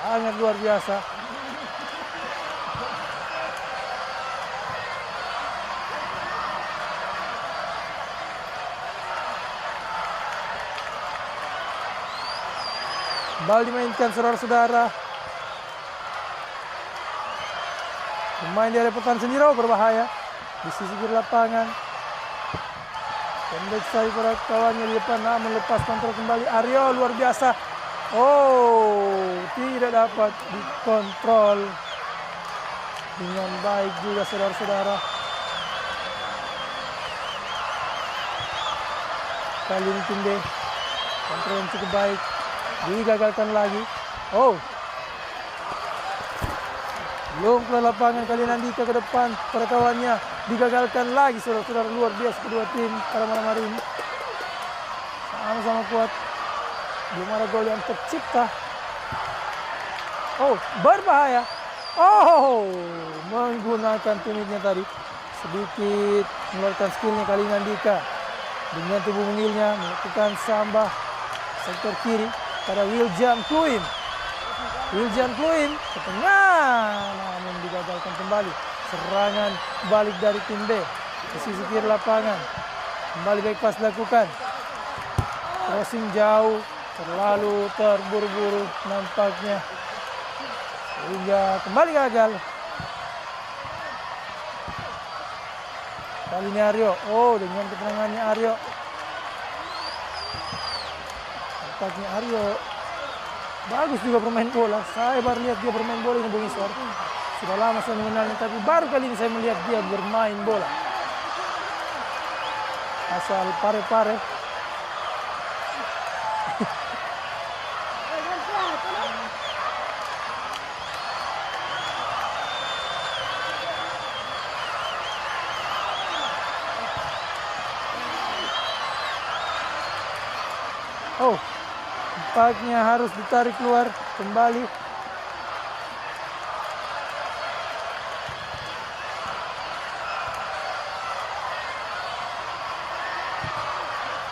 Sangat luar biasa. Kembali dimainkan saudara-saudara. Pemain dari pertahanan sendiri berbahaya di sisi kiri lapangan. Pendek sekali para kawannya di depan, namun lepas kontrol kembali. Aryo luar biasa. Oh, tidak dapat dikontrol dengan baik juga saudara-saudara. Kali ini tim B kontrol yang cukup baik, digagalkan lagi. Oh, belum ke lapangan kali Nandika ke depan para kawannya, digagalkan lagi saudara-saudara. Luar biasa kedua tim pada malam hari ini, sama-sama kuat, belum ada gol yang tercipta. Oh, berbahaya. Oh, menggunakan tumitnya tadi, sedikit mengeluarkan skillnya kali Nandika dengan tubuh mengilnya melakukan sambah sektor kiri pada Wiljan Kluim. Wiljan Kluim ke tengah, namun digagalkan kembali. Serangan balik dari tim B ke sisi kiri lapangan. Kembali back pass dilakukan. Crossing jauh, terlalu terburu-buru nampaknya, sehingga kembali gagal. Kali ini Aryo. Oh, dengan ketenangannya Aryo. Nampaknya Aryo bagus juga bermain bola. Saya baru lihat dia bermain bola ini, Bung Iswar. Sudah lama saya mengenalnya, tapi baru kali ini saya melihat dia bermain bola. Asal pare-pare. Oh, nampaknya harus ditarik keluar kembali.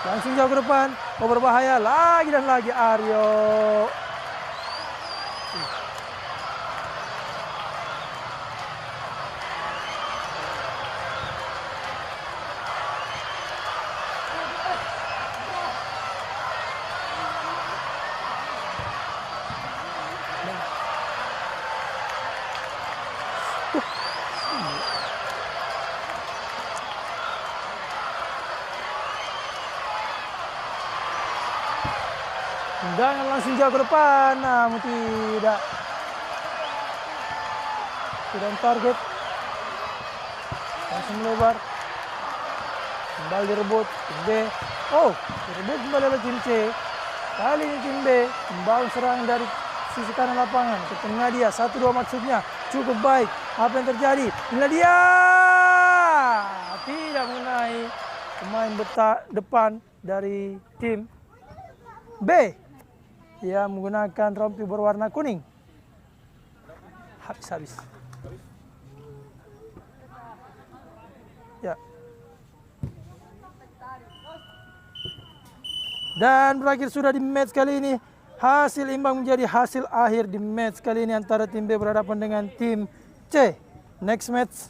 Langsung jauh ke depan. Oh, berbahaya lagi dan lagi Aryo. Tendangan langsung jauh ke depan, namun tidak target. Langsung melebar. Kembali direbut tim B. Oh, direbut kembali oleh tim C. Kali ini tim B membangun serangan dari sisi kanan lapangan ke tengah dia. 1-2 maksudnya cukup baik. Apa yang terjadi? Inilah dia. Tidak mengenai pemain depan dari tim B. Dia menggunakan rompi berwarna kuning. Habis. Ya. Dan berakhir sudah di match kali ini. Hasil imbang menjadi hasil akhir di match kali ini antara tim B berhadapan dengan tim C. Next match.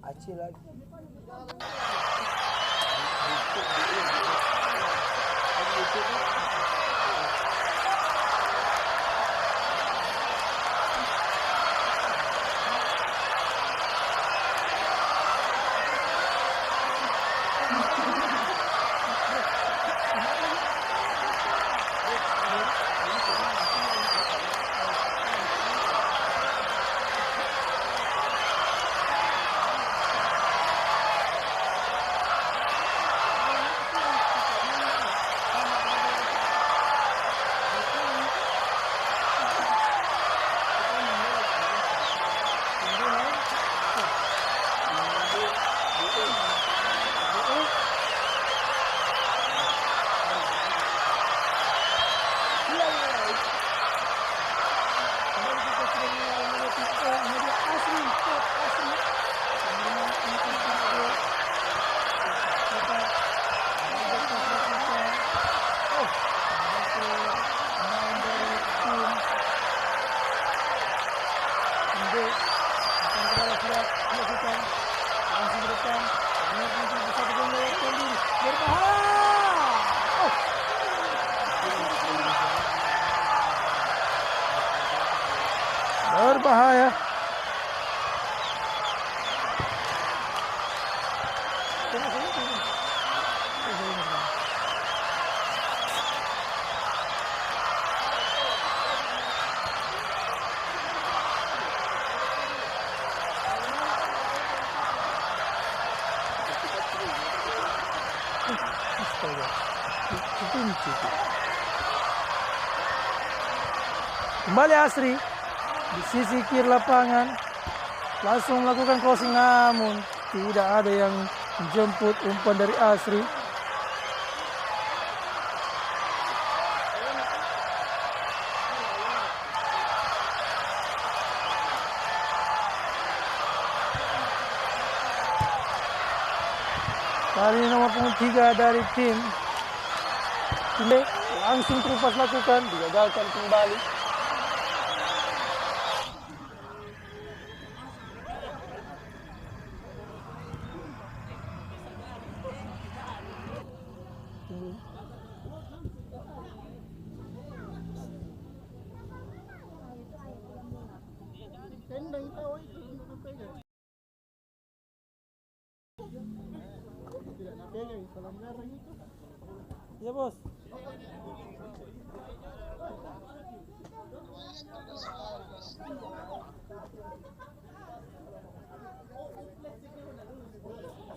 Acil lagi. astaga. Kekunci. Kembali Asri di sisi kiri lapangan, langsung melakukan crossing, namun tidak ada yang menjemput umpan dari Asri. Kali ini nomor punggung 3 dari tim B langsung terupas lakukan, digagalkan kembali. Ya bos.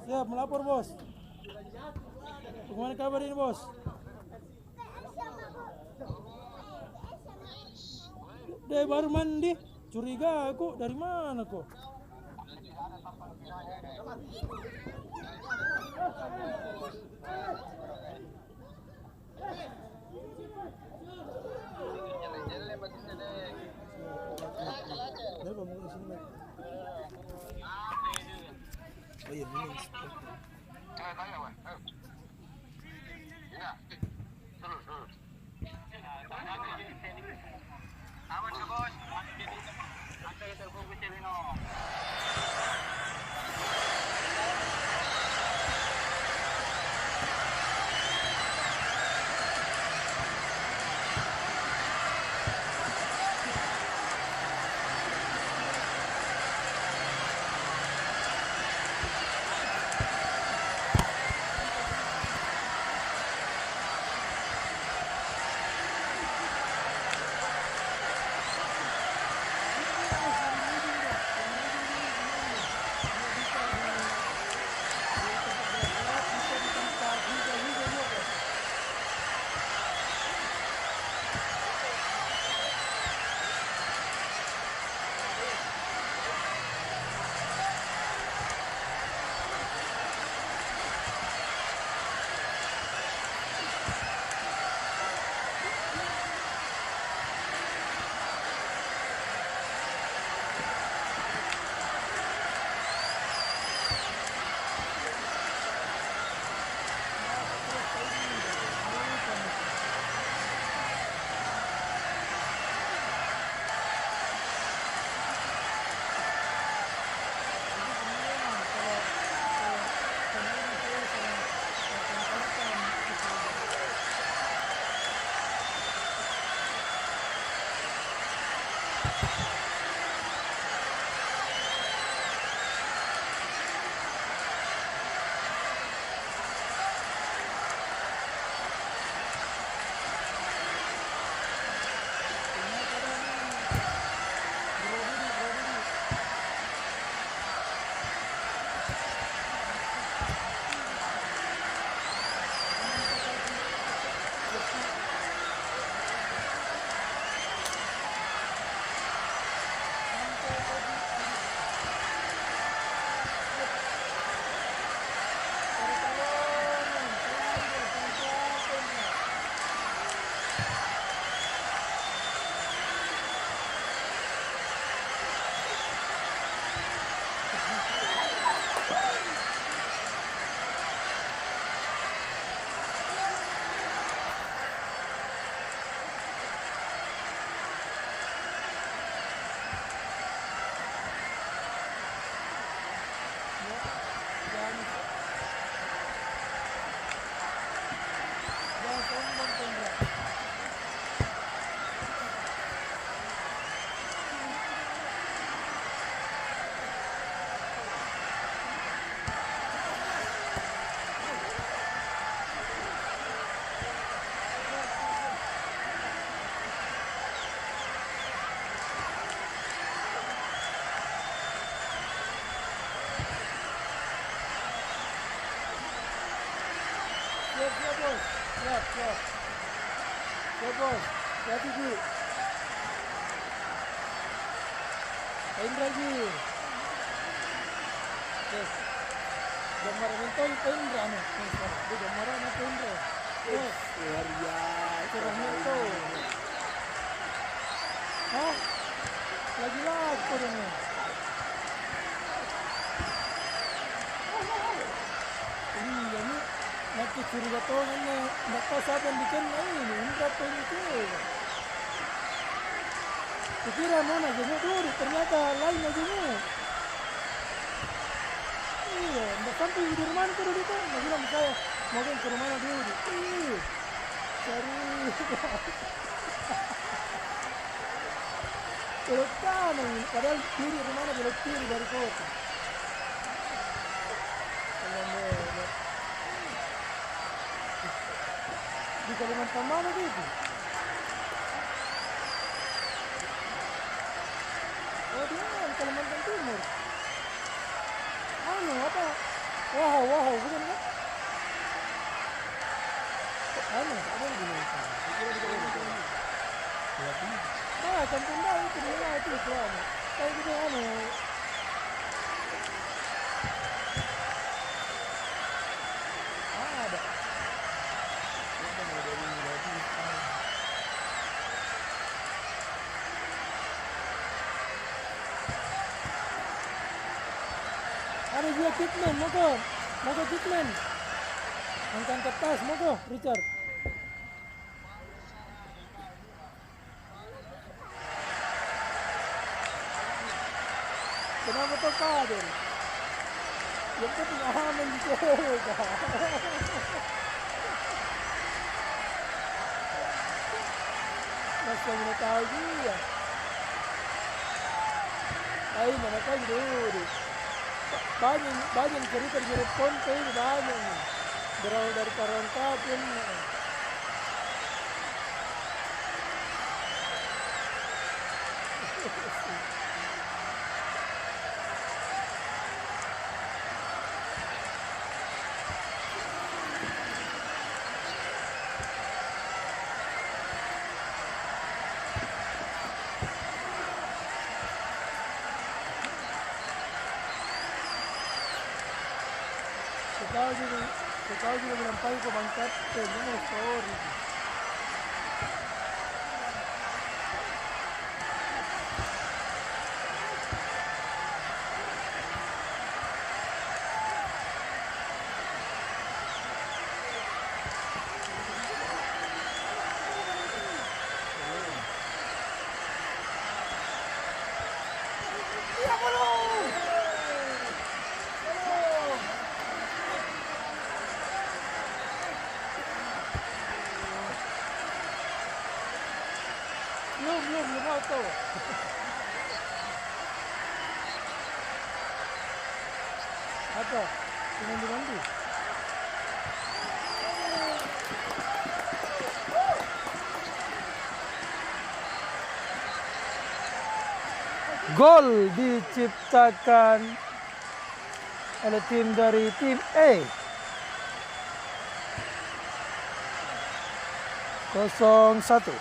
Siap melapor bos. Bagaimana kabar ini bos? Dia baru mandi, curiga aku, dari mana kok? siap bos. Siap, siap. Siap bos. Hati Ji. Indra Ji. Yes. Gambar mentol Indra nih. Dia gambar anak Indra. Yes. Luar biasa. Cerah mentol. Hah? Lagi laku dong. Iya nih. Nanti curiga tuh ini. Nggak tahu siapa yang bikin ini. Indra tuh itu. Kukira mau najanya dulu, ternyata lain najanya. Iya, nggak sampai di rumah itu dulu kan. Dia bilang saya, mau ke rumah dulu. Iya, cari. Belok kanan, padahal kiri rumahnya belok kiri dari kota. Di Kalimantan mana gitu? Oh dia Kalimantan Timur. Anu apa? Wow, bukan kan? Anu, ada yang bilang sana. Ah, kampung dah itu dia itu anu. Kayak gitu anu. Ada. Ada juga Kitman, mau Kitman. Angkat kertas, mau Richard. Kenapa tuh kader? Yang penting aman di cewek. Masih mau tahu dia. Ayo mana tahu dulu. Banyak cerita di Ponte ini banyak nih. Berawal dari karyawan kapten. Sekali juga bilang pagi ke Bang Kapten, ini sorry. Belum auto. Apa? Dengan dibantu. Gol diciptakan oleh tim dari tim E. 0-1.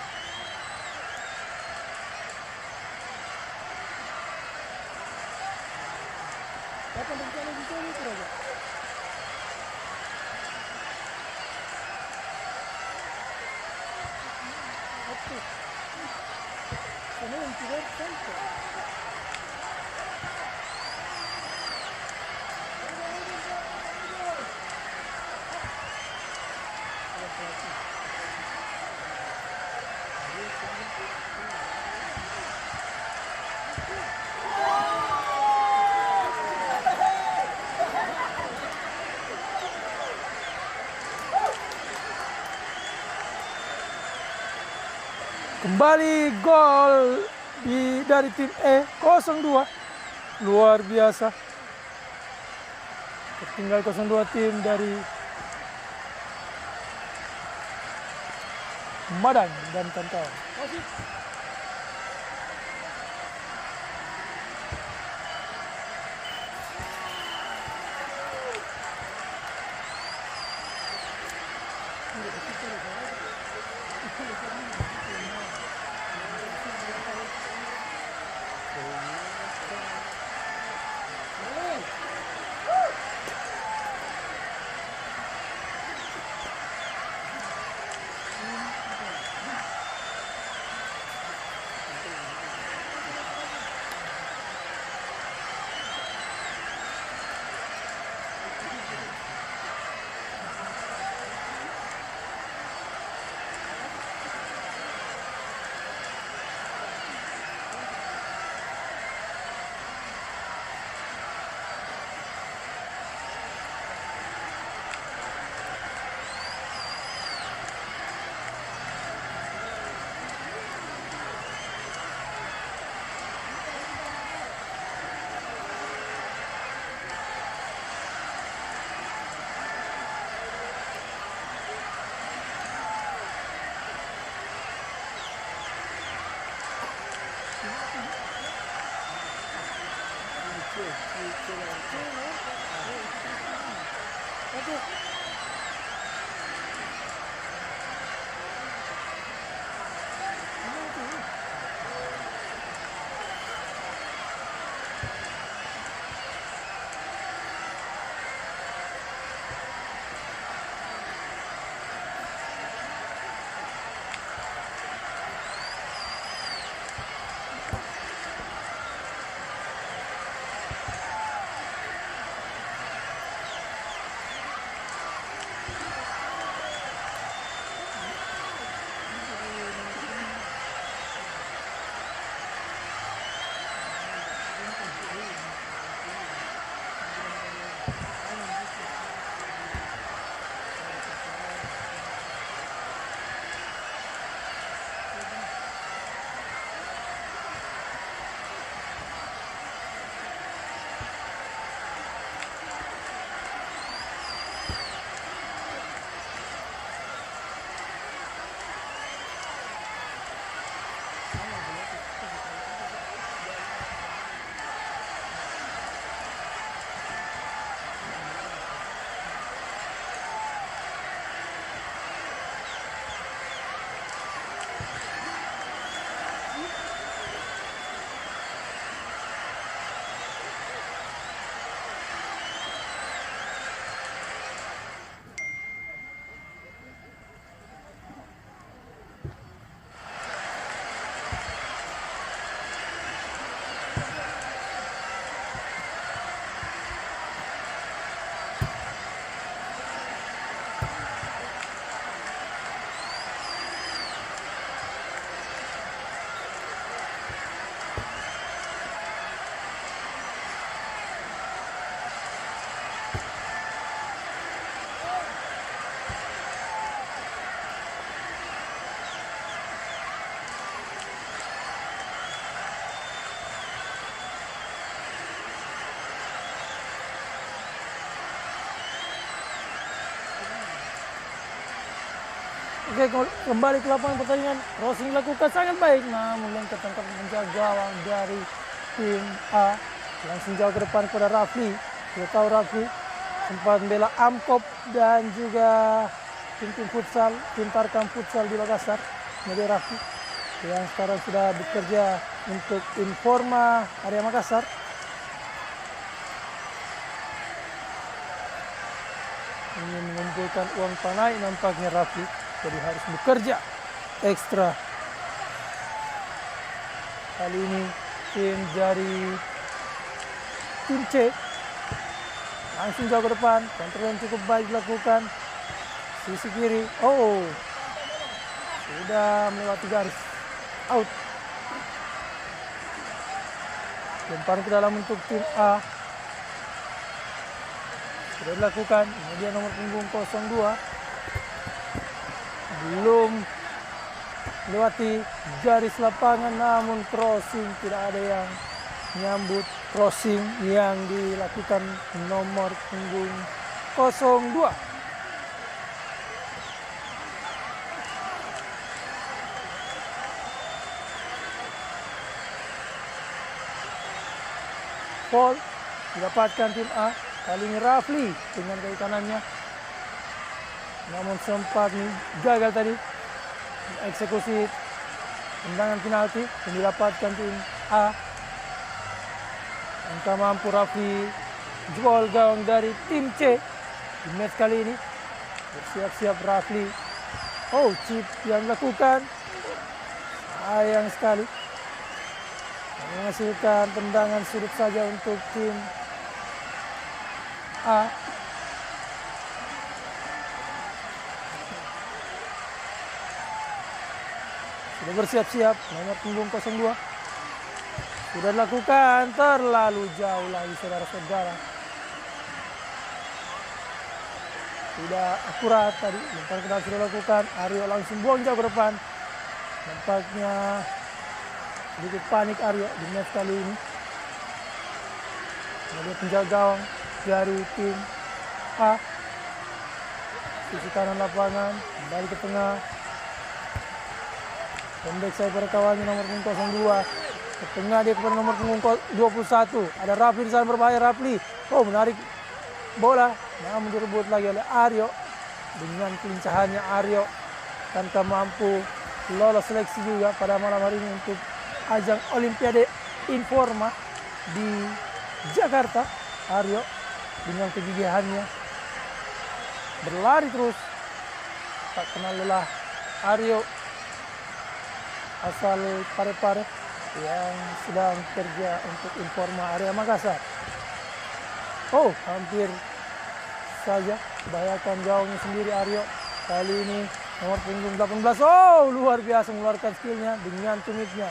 Kapan rencana bisa itu Raja? Oke. Sana yang tidak sampai. Kembali gol dari tim E 0-2. Luar biasa. Tertinggal 0-2 tim dari Madang dan Tantan. Oke, kembali ke lapangan pertandingan. Crossing dilakukan sangat baik, namun yang ketangkap menjaga gawang dari tim A. Langsung jauh ke depan kepada Rafli. Kita tahu Rafli sempat membela Amkop dan juga tim futsal, tim Tarkam futsal di Makassar. Jadi Rafli yang sekarang sudah bekerja untuk Informa area Makassar. Ingin mengumpulkan uang panai nampaknya Rafli. Jadi harus bekerja ekstra. Kali ini tim dari tim C langsung jauh ke depan. Kontrol yang cukup baik dilakukan. Sisi kiri. Oh, sudah melewati garis. Out. Lemparan ke dalam untuk tim A. Sudah dilakukan. Kemudian nomor punggung 02. Belum melewati garis lapangan, namun crossing tidak ada yang menyambut crossing yang dilakukan nomor punggung 02. Foul didapatkan tim A. Kali ini Rafli dengan kaki kanannya, namun sempat gagal tadi. eksekusi tendangan penalti yang didapatkan tim A. Angka mampu Rafli jebol gawang dari tim C di match kali ini. Bersiap-siap Rafli. Oh, chip yang dilakukan. Sayang sekali. Menghasilkan tendangan sudut saja untuk tim A. Sudah bersiap-siap nomor punggung 02. Sudah dilakukan terlalu jauh lagi saudara-saudara. Tidak akurat tadi. Lempar ke dalam sudah dilakukan. Aryo langsung buang jauh ke depan. Nampaknya sedikit panik Aryo di match kali ini. Ada penjaga gawang dari tim A. Sisi kanan lapangan. Kembali ke tengah. Pendek saya pada kawannya nomor punggung 02. Ke tengah dia kepada nomor punggung 21. Ada Rafli di sana berbahaya Rafli. Oh, menarik bola. Namun direbut lagi oleh Aryo. Dengan kelincahannya Aryo tanpa mampu lolos seleksi juga pada malam hari ini untuk ajang Olimpiade Informa di Jakarta. Aryo dengan kegigihannya berlari terus tak kenal lelah. Aryo asal Parepare yang sedang kerja untuk Informa area Makassar. Oh, hampir saja bahayakan gawangnya sendiri Aryo. Kali ini nomor punggung 18. Oh, luar biasa mengeluarkan skillnya dengan tumitnya.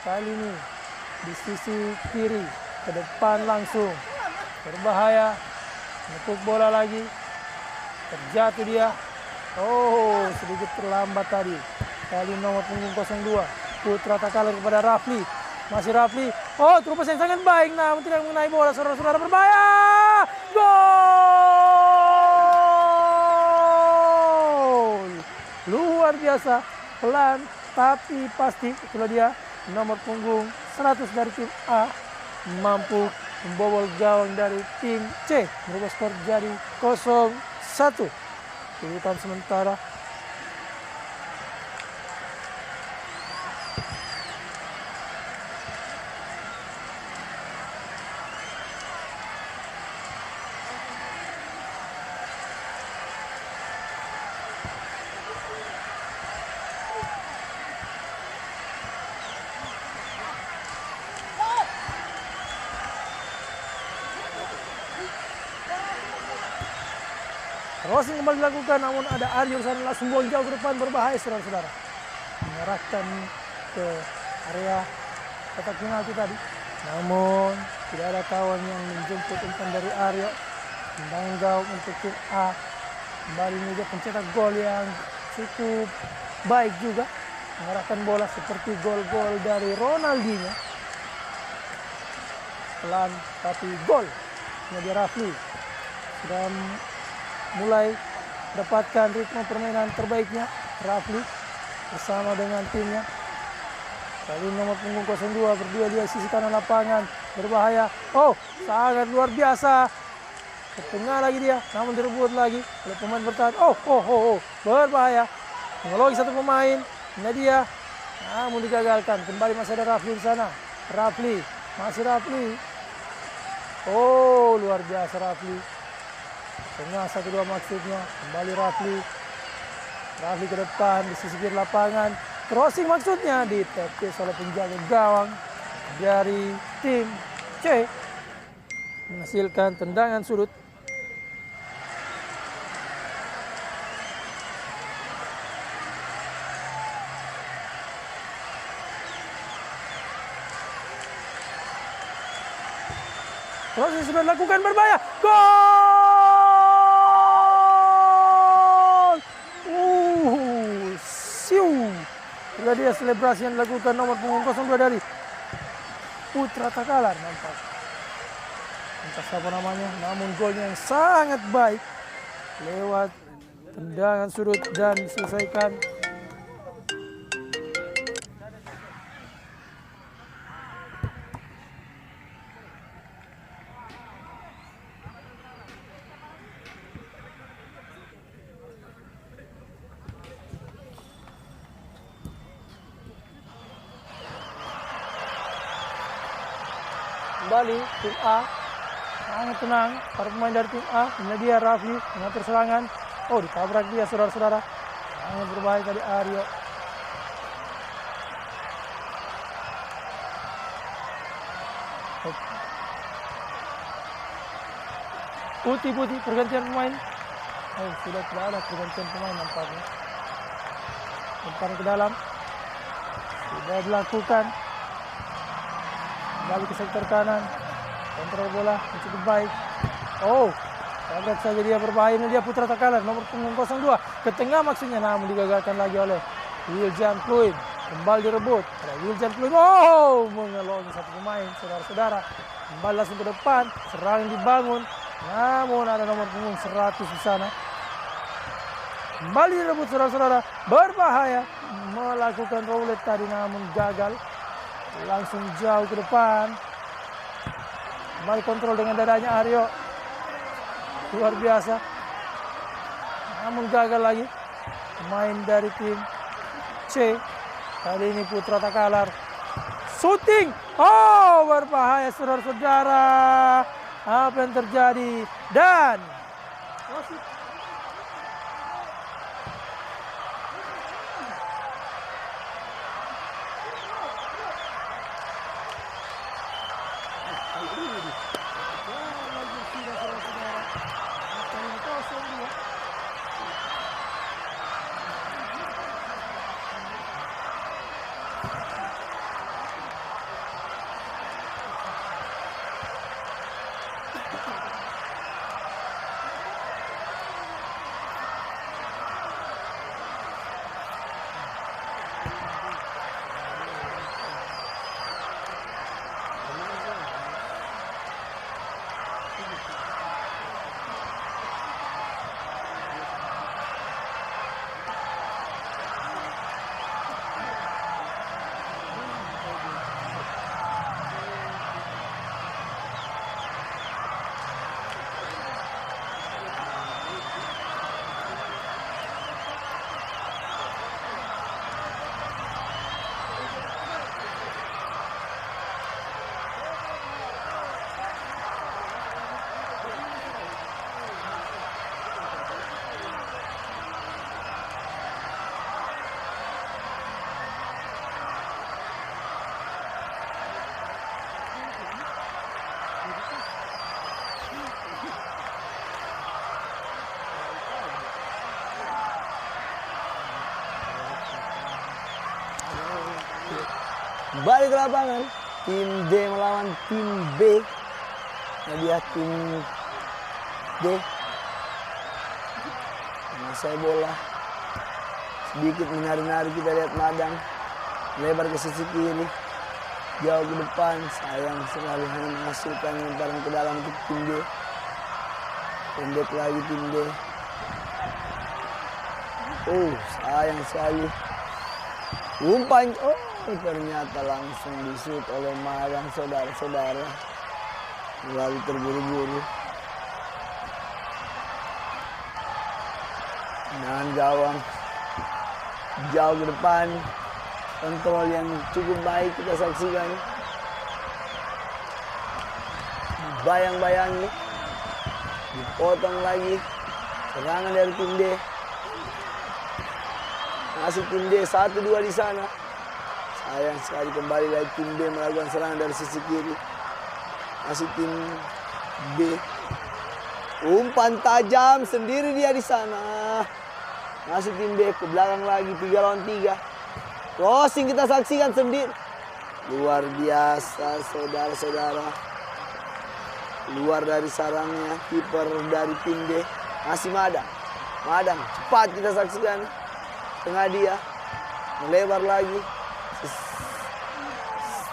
Kali ini di sisi kiri ke depan langsung. Berbahaya. Menepuk bola lagi. Terjatuh dia. Oh, sedikit terlambat tadi. Kali nomor punggung 02. Putra Takalar kepada Rafli. Masih Rafli. Oh, terubas yang sangat baik. Namun tidak mengenai bola. Saudara-saudara berbahaya. Gol! Luar biasa. Pelan tapi pasti. Itulah dia nomor punggung 100 dari tim A. Mampu membobol gawang dari tim C. Merubah skor jadi 0-1. Kedudukan sementara. Crossing kembali dilakukan, namun ada Aryo sana langsung buang jauh ke depan, berbahaya saudara-saudara. Mengarahkan ke area kotak penalti tadi. Namun tidak ada kawan yang menjemput umpan dari Aryo. Tendangan gawang untuk tim A. Kembali juga pencetak gol yang cukup baik juga. Mengarahkan bola seperti gol-gol dari Ronaldinho. Pelan tapi gol. Ini dia Rafli. Sudah mulai dapatkan ritme permainan terbaiknya Rafli bersama dengan timnya. Kali nomor punggung 02 berdua dia sisi kanan lapangan, berbahaya. Oh, sangat luar biasa. Ke tengah lagi dia, namun direbut lagi oleh pemain bertahan. Oh, berbahaya. Mengelogi satu pemain. Ini dia. Namun digagalkan. Kembali masih ada Rafli di sana. Rafli, masih Rafli. Oh, luar biasa Rafli. Tengah 1-2 maksudnya. Kembali Rafli. Rafli ke depan di sisi kiri lapangan. Crossing maksudnya ditepis oleh penjaga gawang dari tim C. Menghasilkan tendangan sudut. Crossing sudah dilakukan, berbahaya. Gol! Sudah dia selebrasi yang dilakukan nomor punggung 02 dari Putra Takalar nampak. Entah siapa namanya, namun golnya yang sangat baik lewat tendangan sudut dan diselesaikan. kembali tim A. Sangat tenang para pemain dari tim A. Ini dia Raffi mengatur serangan. Oh, ditabrak dia saudara-saudara. Sangat berbahaya tadi Aryo. Putih-putih pergantian pemain. Oh, sudah tidak ada pergantian pemain nampaknya. Umpan ke dalam. Sudah dilakukan. Kembali ke sektor kanan. Kontrol bola cukup baik. Oh, tabrak saja dia berbahaya. Ini dia Putra Takalar nomor punggung 02 ke tengah maksudnya, namun digagalkan lagi oleh Wiljan Pluim. Kembali direbut oleh Wiljan Pluim. Oh, mengelolong satu pemain saudara-saudara. Kembali langsung ke depan, serangan dibangun. Namun ada nomor punggung 100 di sana. Kembali direbut saudara-saudara. Berbahaya melakukan roulette tadi namun gagal. Langsung jauh ke depan. Kembali kontrol dengan dadanya Aryo. Luar biasa. Namun gagal lagi. Pemain dari tim C. Kali ini Putra Takalar. Shooting. Oh, berbahaya saudara-saudara. Apa yang terjadi? Dan balik ke lapangan. Tim D melawan tim B. Nah, dia tim D. Menguasai bola. Sedikit menari-nari, kita lihat Madang. Lebar ke sisi kiri. Jauh ke depan. Sayang selalu hanya menghasilkan lemparan ke dalam untuk tim D. Pendek lagi tim D. Oh, sayang sekali. Umpan. Oh, ternyata langsung disut oleh Madang saudara-saudara. Lalu terburu-buru. Dengan gawang jauh ke depan. Kontrol yang cukup baik kita saksikan. Bayang-bayangi. Dipotong lagi. Serangan dari tim D. Masih tim D 1-2 di sana. Sayang sekali kembali lagi tim D melakukan serangan dari sisi kiri. Masih tim B. Umpan tajam sendiri dia di sana. Masih tim B ke belakang lagi 3 lawan 3. Crossing kita saksikan sendiri. Luar biasa saudara-saudara. Luar dari sarangnya kiper dari tim D. Masih Madang. Madang cepat kita saksikan. Tengah dia. Melebar lagi.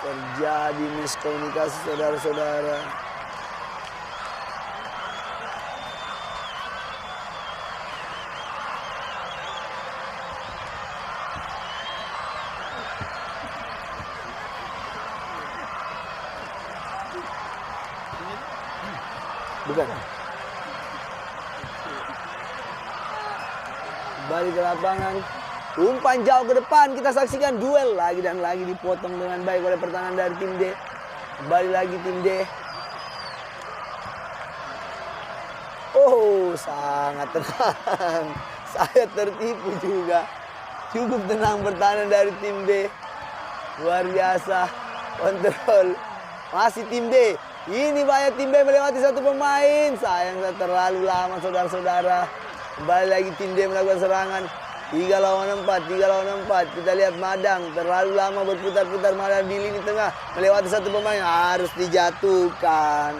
Terjadi miskomunikasi saudara-saudara. Bukan. Kembali ke lapangan. Umpan jauh ke depan, kita saksikan duel lagi dan lagi dipotong dengan baik oleh pertahanan dari tim D. Kembali lagi tim D. Oh, sangat tenang. Saya tertipu juga. Cukup tenang bertahan dari tim B. Luar biasa. Kontrol. Masih tim D. Ini bahaya tim B melewati satu pemain. Sayang terlalu lama saudara-saudara. Kembali lagi tim D melakukan serangan. 3 lawan 4, 3 lawan 4. Kita lihat Madang terlalu lama berputar-putar. Madang di lini tengah melewati satu pemain. Harus dijatuhkan.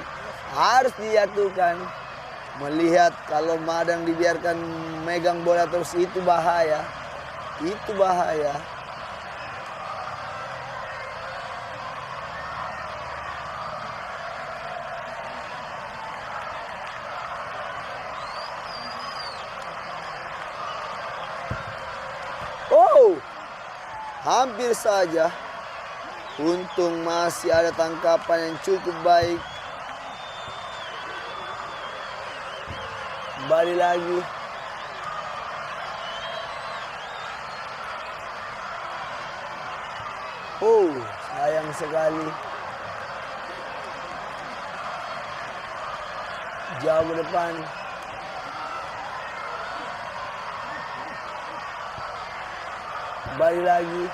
Harus dijatuhkan. Melihat kalau Madang dibiarkan megang bola terus itu bahaya. Itu bahaya. Oh, hampir saja. Untung masih ada tangkapan yang cukup baik. Kembali lagi. Oh, sayang sekali. Jauh ke depan. Kembali lagi.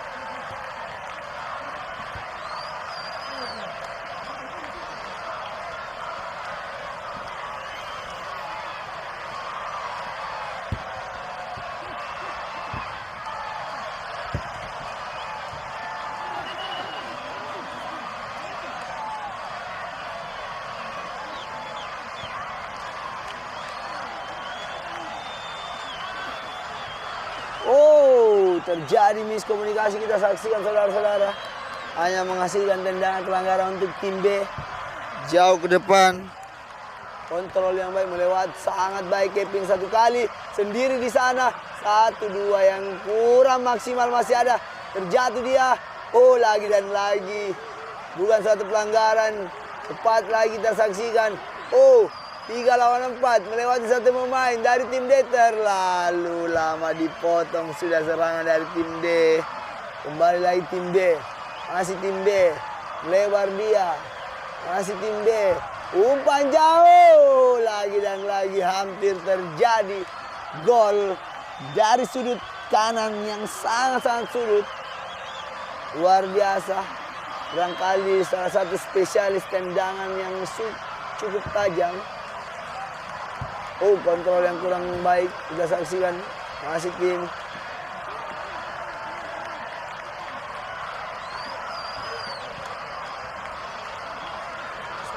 Oh, terjadi miskomunikasi, kita saksikan saudara-saudara. Hanya menghasilkan tendangan pelanggaran untuk tim B. Jauh ke depan. Kontrol yang baik melewati sangat baik. Keping satu kali sendiri di sana. 1-2 yang kurang maksimal masih ada. Terjatuh dia. Oh, lagi dan lagi. Bukan satu pelanggaran. Cepat lagi kita saksikan. Oh, 3 lawan 4 melewati satu pemain dari tim D. Terlalu lama dipotong sudah serangan dari tim D. Kembali lagi tim D. Masih tim D. Lebar dia. Masih tim D. Umpan jauh. Lagi dan lagi hampir terjadi gol dari sudut kanan yang sangat-sangat sudut. Luar biasa. Barangkali salah satu spesialis tendangan yang cukup tajam. Oh, kontrol yang kurang baik kita saksikan. Masih tim.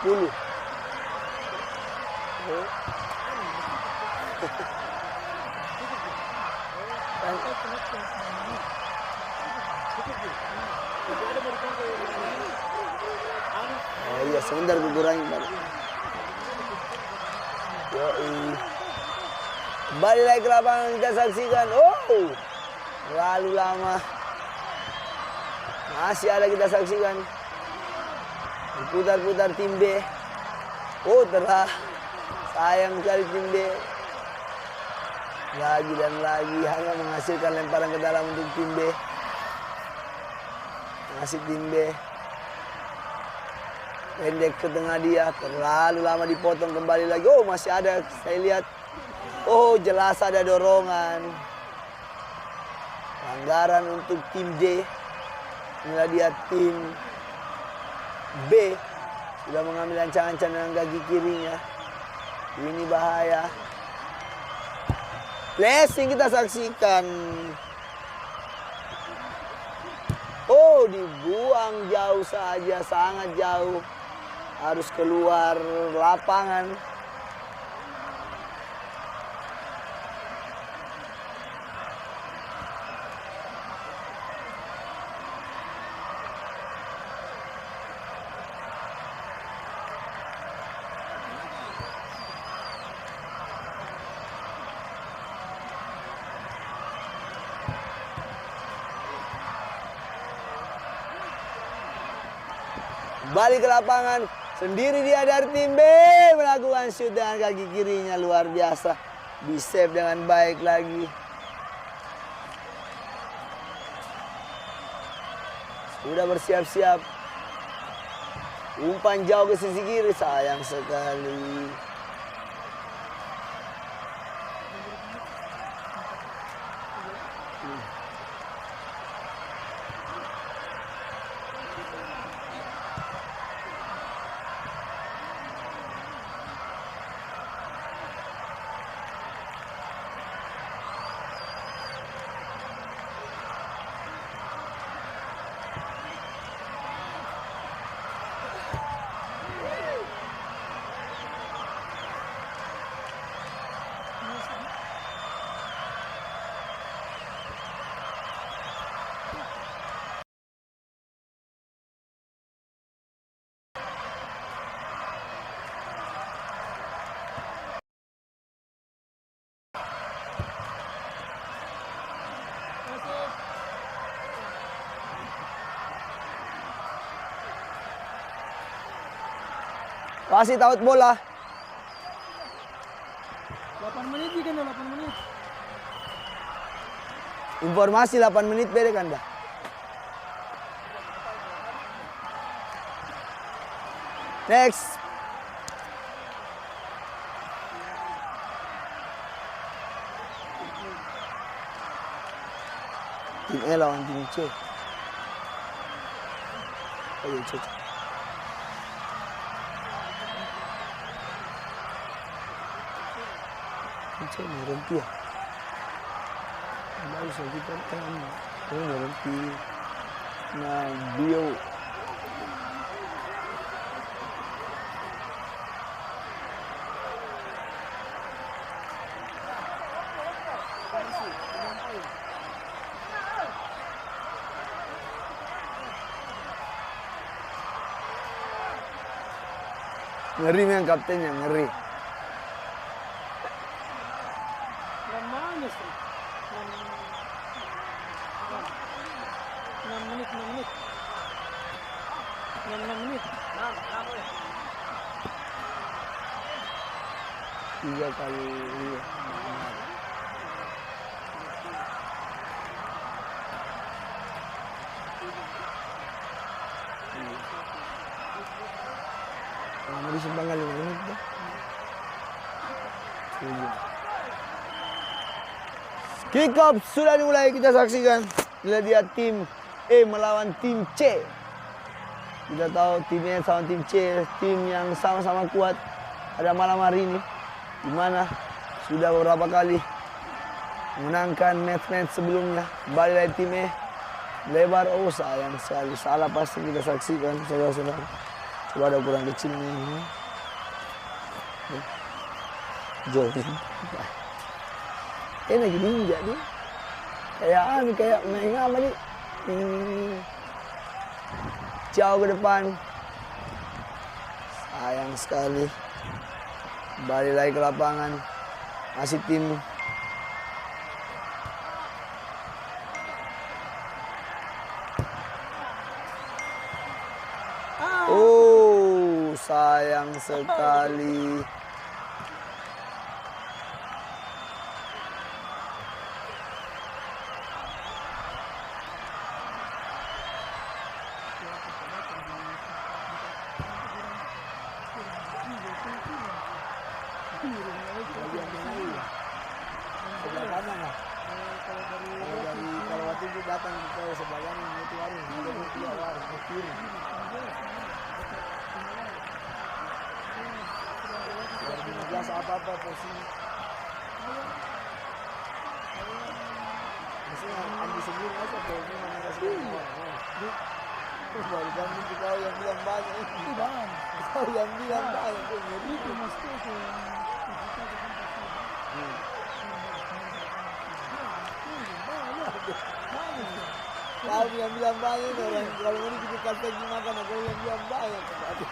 Oh. Oh iya, sebentar gue kurangin. Yoi. Kembali lagi ke lapangan kita saksikan. Oh, terlalu lama. Masih ada kita saksikan. Berputar-putar tim B. Oh, sayang sekali tim B. Lagi dan lagi hanya menghasilkan lemparan ke dalam untuk tim B. Masih tim B. Pendek ke tengah dia, terlalu lama dipotong. Kembali lagi. Oh, masih ada, saya lihat. Oh, jelas ada dorongan. Pelanggaran untuk tim D. Inilah dia tim B. Sudah mengambil ancang-ancang dengan kaki kirinya. Ini bahaya. Blessing kita saksikan. Oh, dibuang jauh saja, sangat jauh. Harus keluar lapangan. Balik ke lapangan. Sendiri dia dari tim B. Melakukan shoot dengan kaki kirinya. Luar biasa. Di save dengan baik lagi. Sudah bersiap-siap. Umpan jauh ke sisi kiri, sayang sekali. Wasit out bola. 8 menit kan 8 menit. Informasi 8 menit beda kan dah. Next. Tim E lawan tim C. Ayo cocok. Tim C berhenti ya. Baru saja kita tanya. Ini berhenti. Nah, bio. Ngeri memang kaptennya, ngeri. Lamanya sih. 6 menit, 6 menit. 6 menit. 3 kali iya. Mau disumbang kali 5 menit dah. Kick off sudah dimulai, kita saksikan. Kita lihat tim E melawan tim C. Kita tahu tim E sama tim C, tim yang sama-sama kuat pada malam hari ini, di mana sudah beberapa kali menangkan match-match sebelumnya. Kembali dari tim E, lebar, oh sayang sekali, salah pasti kita saksikan saudara-saudara. Coba ada ukuran kecil nih. Jauh ini. Lagi ninja nih. Kayak main apa nih? Jauh ke depan. Sayang sekali. Balik lagi ke lapangan. Masih tim oh, sayang sekali. Kalau waktu itu datang ke sebelah kanan itu warung, itu warung kiri. Biasa apa-apa posisi. Maksudnya ambil sendiri aja kalau ini mana semua. Terus baru ganti kau yang bilang banyak itu bang. Kau yang bilang banyak itu mesti itu. Kau yang bilang banyak orang kalau ini kita kasih makan aku yang bilang banyak. Banyak.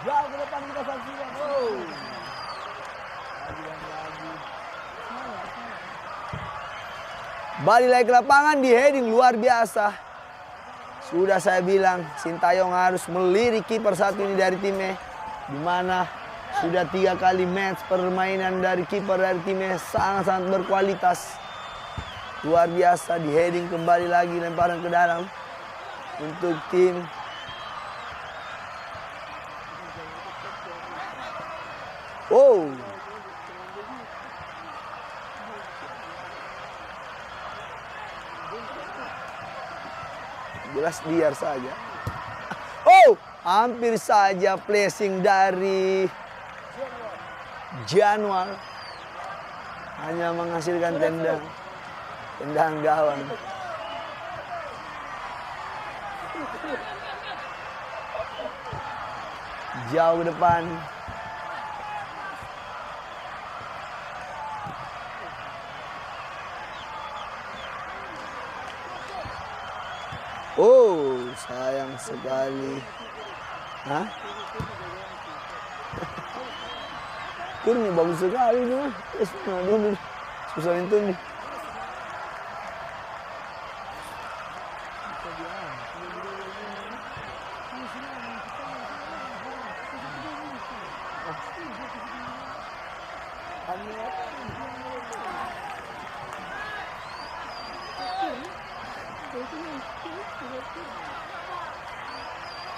Jauh ke depan kita saksikan. Oh. Balik lagi ke lapangan di heading luar biasa. Sudah saya bilang, Sintayong harus melirik kiper satu ini dari tim E. Di mana sudah 3 kali match permainan dari kiper dari tim E sangat-sangat berkualitas. Luar biasa, di heading kembali lagi, lemparan ke dalam untuk tim jelas liar saja. Hampir saja placing dari Januar. Hanya menghasilkan tendangan gawang. Jauh ke depan. Sayang sekali. Hah? Kurni bagus sekali nih. Dulu susah itu nih.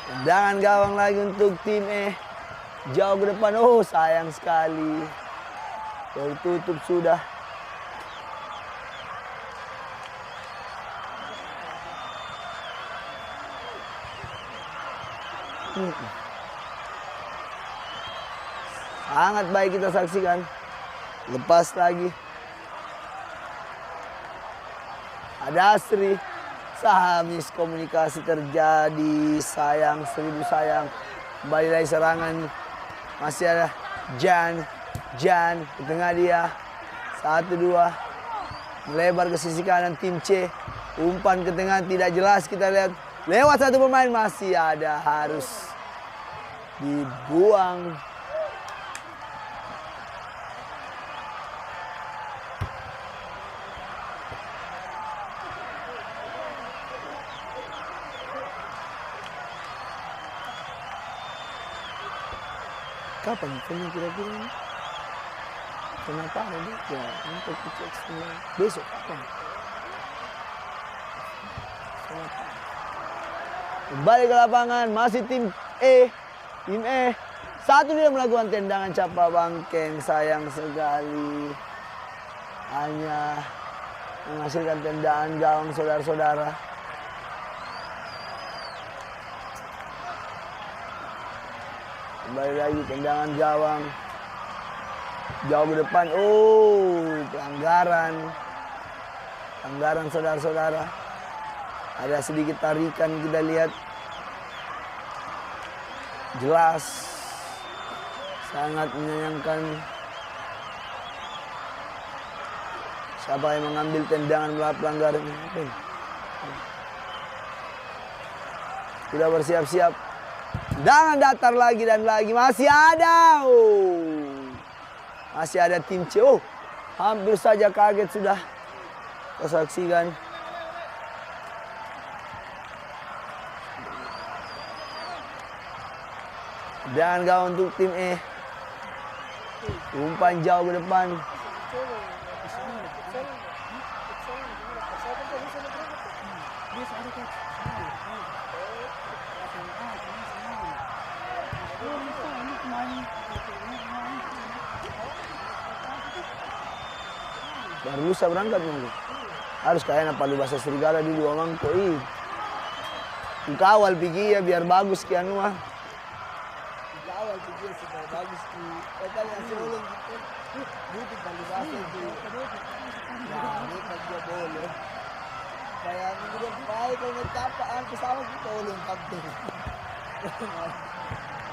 Tendangan gawang lagi untuk tim E. Jauh ke depan. Sayang sekali. Tertutup sudah. Sangat baik kita saksikan. Lepas lagi. Ada Asri. Miskomunikasi terjadi. Sayang, seribu sayang. Kembali lagi serangan. Masih ada Jan di tengah dia. 1-2. Melebar ke sisi kanan tim C. Umpan ke tengah tidak jelas, kita lihat. Lewat satu pemain, masih ada, harus dibuang. Kapan punya kira-kira? Kenapa ada dia? Untuk cek semua. Besok kapan? Kenapa? Kembali ke lapangan, masih tim E. Tim E. Satu dia melakukan tendangan capa bangkeng. Sayang sekali. Hanya menghasilkan tendangan gawang saudara-saudara. Kembali lagi tendangan gawang. Jauh ke depan. Pelanggaran. Pelanggaran saudara-saudara. Ada sedikit tarikan kita lihat. Jelas. Sangat menyayangkan. Siapa yang mengambil tendangan pelanggaran ini? Sudah bersiap-siap. Jangan datar lagi dan lagi. Masih ada. Masih ada tim C. Hampir saja kaget sudah. Kita saksikan. Dan gawang untuk tim E. Umpan jauh ke depan. Baru lusa berangkat mungkin. Harus kayak palu bahasa serigala di dua mangkok. Kawal pergi ya biar bagus kian mah. Kawal pergi supaya bagus ki. Kita yang seulung gitu. Butuh palu bahasa itu. Nah, ini kan dia boleh. Kayak minggu depan kalau ngecapaan pesawat kita ulung kapten.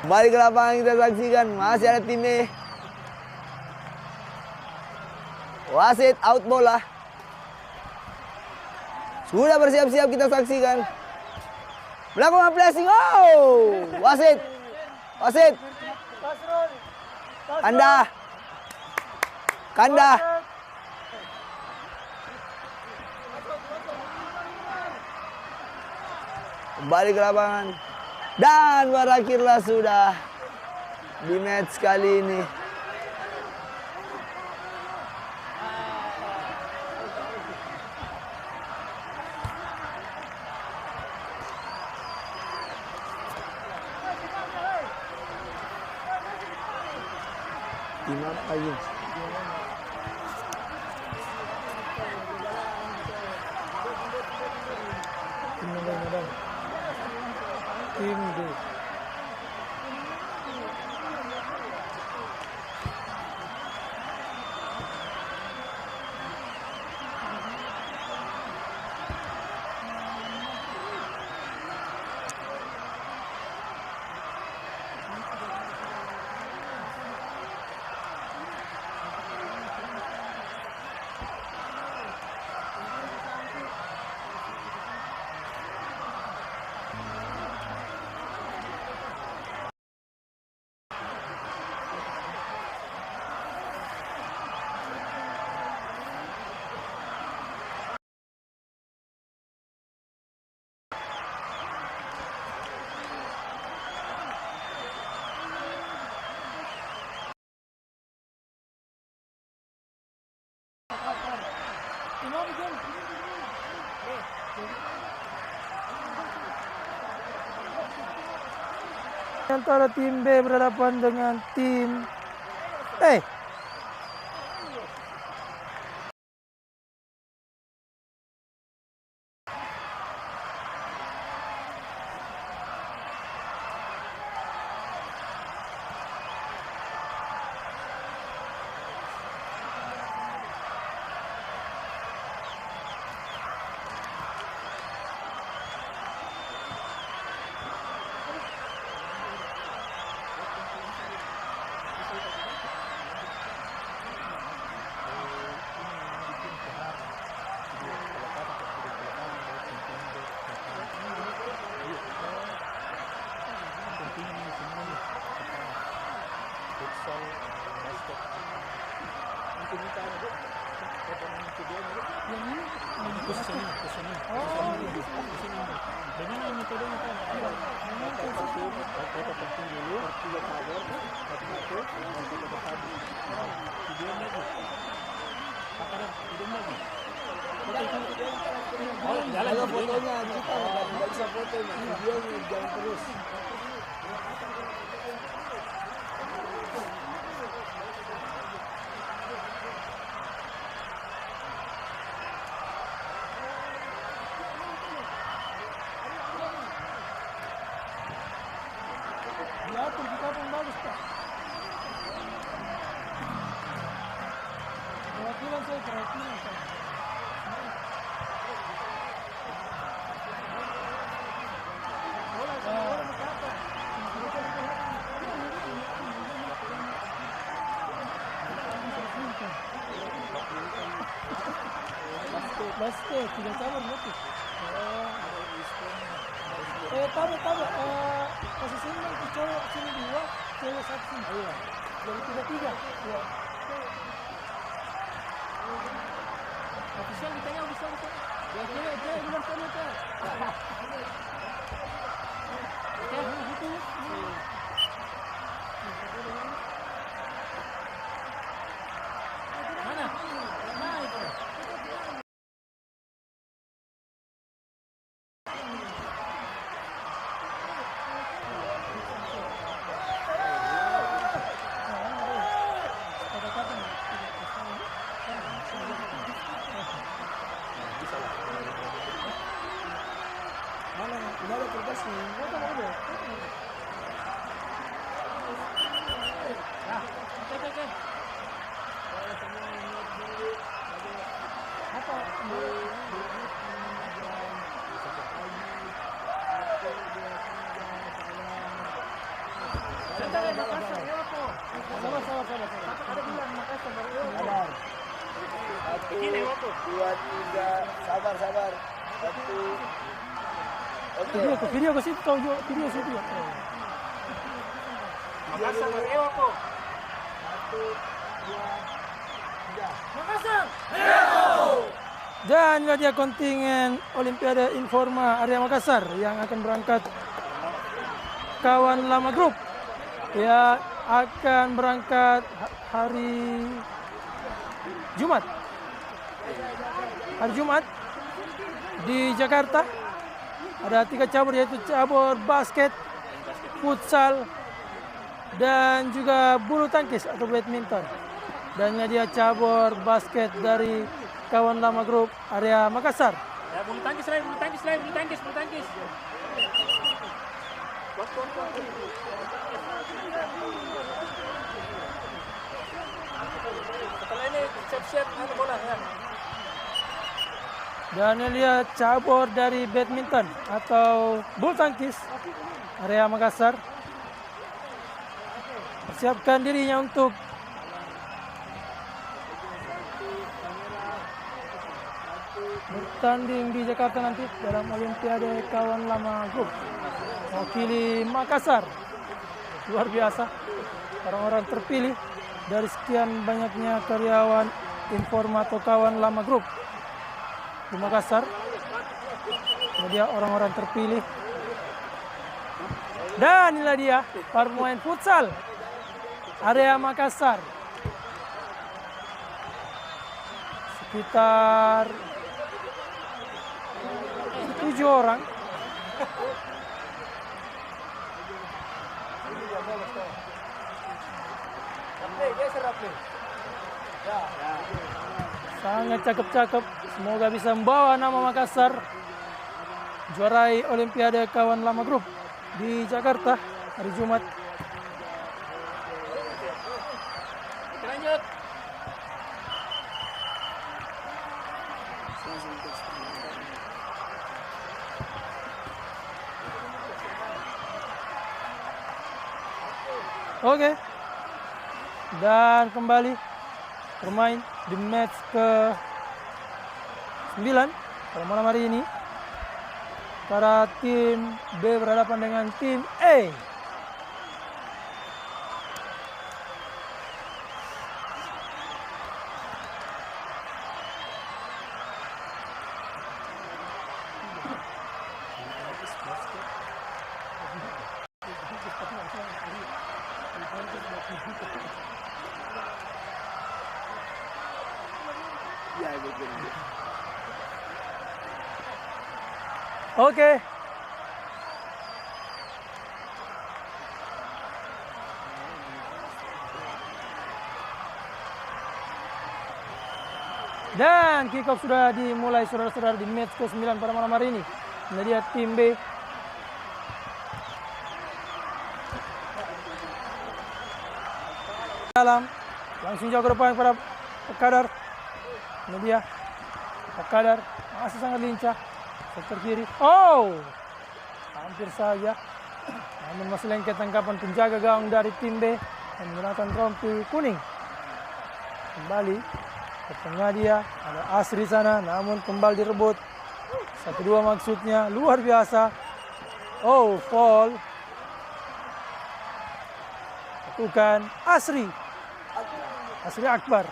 Kembali ke lapangan kita saksikan. Masih ada tim E. Wasit out bola. Sudah bersiap-siap kita saksikan. Melakukan placing. Wasit. Wasit. Kanda. Kembali ke lapangan. Dan berakhirlah sudah di match kali ini. Tim apa ini? Tim Medan. Tim D. Antara tim B berhadapan dengan tim E. Kalau fotonya kita nggak bisa foto, videonya jangan terus. Diatur kita pun bagus Pak. Perwakilan saya perwakilan Pak. Basket, 3 cabang berarti. Tahu. Posisinya itu cowok sini 2, cewek 1 sini. Iya. Jadi 3-3. Iya. Official ditanya bisa. Ya cewek bilang sana kan. Oke, gitu. Mana? Mana itu? Udah ada kertas nih. Ada. Oke. Apa? Santai Makassar, ya apa? Sabar. Ada bilang Makassar baru. Sabar. 1, 2, 3. Sabar. 1. Oke. Video ke situ, kau juga video situ ya. Makassar baru apa? 1, 2, 3. Makassar. Dan inilah dia kontingen Olimpiade Informa Area Makassar yang akan berangkat kawan lama grup. Ya, akan berangkat hari Jumat. Hari Jumat di Jakarta. Ada 3 cabur, yaitu cabur basket, futsal, dan juga bulu tangkis atau badminton. Dan ini dia cabur basket dari kawan lama grup area Makassar. Ya, bulu tangkis lain, bulu tangkis lain, bulu tangkis, bulu tangkis. Setelah ini siap-siap bola ya. Dan ini dia cabur dari badminton atau bulu tangkis area Makassar. Persiapkan dirinya untuk bertanding di Jakarta nanti dalam Olimpiade kawan lama grup. Mewakili Makassar. Luar biasa. Orang-orang terpilih dari sekian banyaknya karyawan Informa atau kawan lama grup di Makassar. Ini dia orang-orang terpilih. Dan inilah dia para pemain futsal area Makassar. Sekitar 7 orang. Sangat cakep-cakep. Semoga bisa membawa nama Makassar juarai Olimpiade kawan lama grup di Jakarta hari Jumat. Lanjut. Oke. Dan kembali bermain di match ke 9 pada malam hari ini. Para tim B berhadapan dengan tim A. Oke. Dan kick off sudah dimulai saudara-saudara di match ke-9 pada malam hari ini. Ini dia tim B. Dalam langsung jauh ke depan pada Kadar. Ini dia Kadar masih sangat lincah. Sektor kiri. Oh, hampir saja. Namun masih lengket tangkapan penjaga gawang dari tim B yang menggunakan rompi kuning. Kembali ke tengah dia. Ada Asri sana, namun kembali direbut. 1-2 maksudnya, luar biasa. Oh, foul. Bukan Asri. Asri Akbar.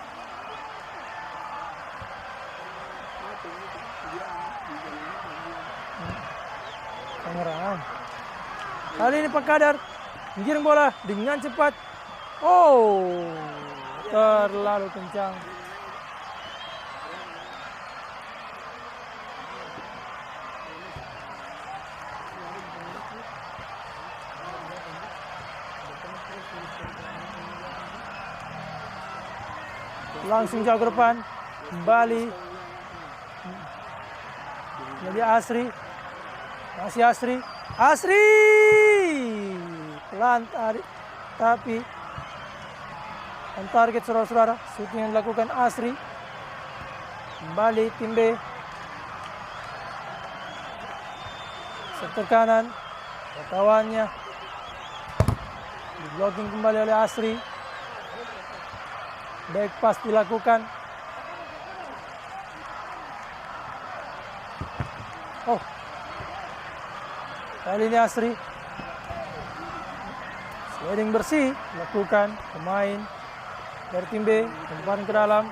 Pengerangan. Kali ini Pak Kadar menggiring bola dengan cepat. Oh, terlalu kencang. Langsung jauh ke depan. Kembali. Jadi Asri. Masih Asri. Asri! Pelan tarik. Tapi on target saudara-saudara. Shooting yang dilakukan Asri. Kembali tim B. Sektor kanan. Kawannya. Di blocking kembali oleh Asri. Back pass dilakukan. Oh. Kali ini Asri. Sliding bersih dilakukan pemain dari tim B. Umpan ke dalam.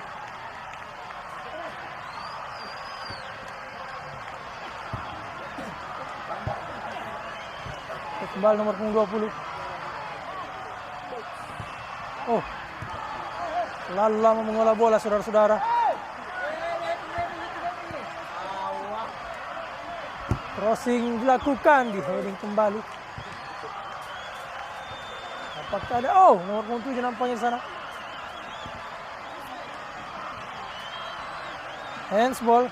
Kembali nomor punggung 20. Oh, terlalu lama mengolah bola saudara-saudara. Crossing dilakukan, di heading kembali. Apakah ada? Oh, nomor punggung 7 nampaknya di sana. Handsball.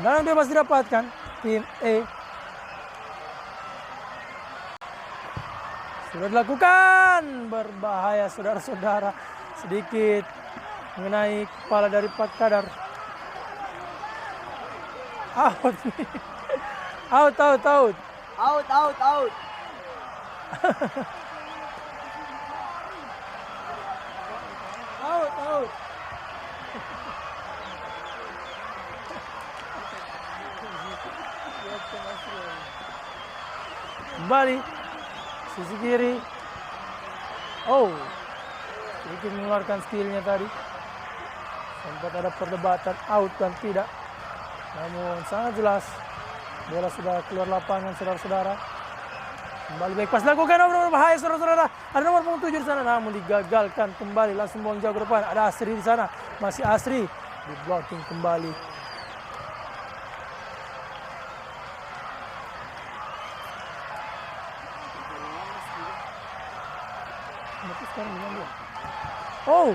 Tendangan bebas didapatkan tim E. Sudah dilakukan, berbahaya saudara-saudara, sedikit mengenai kepala dari Pak Kadar. Out. Out. Out. Out. Kembali sisi kiri. Oh, sedikit mengeluarkan skillnya tadi. Sempat ada perdebatan out dan tidak. Namun sangat jelas bola sudah keluar lapangan saudara-saudara. Kembali baik pas lakukan nomor bahaya saudara-saudara. Ada nomor punggung 7 di sana namun digagalkan kembali, langsung buang jauh ke depan. Ada Asri di sana. Masih Asri di blocking kembali. Oh,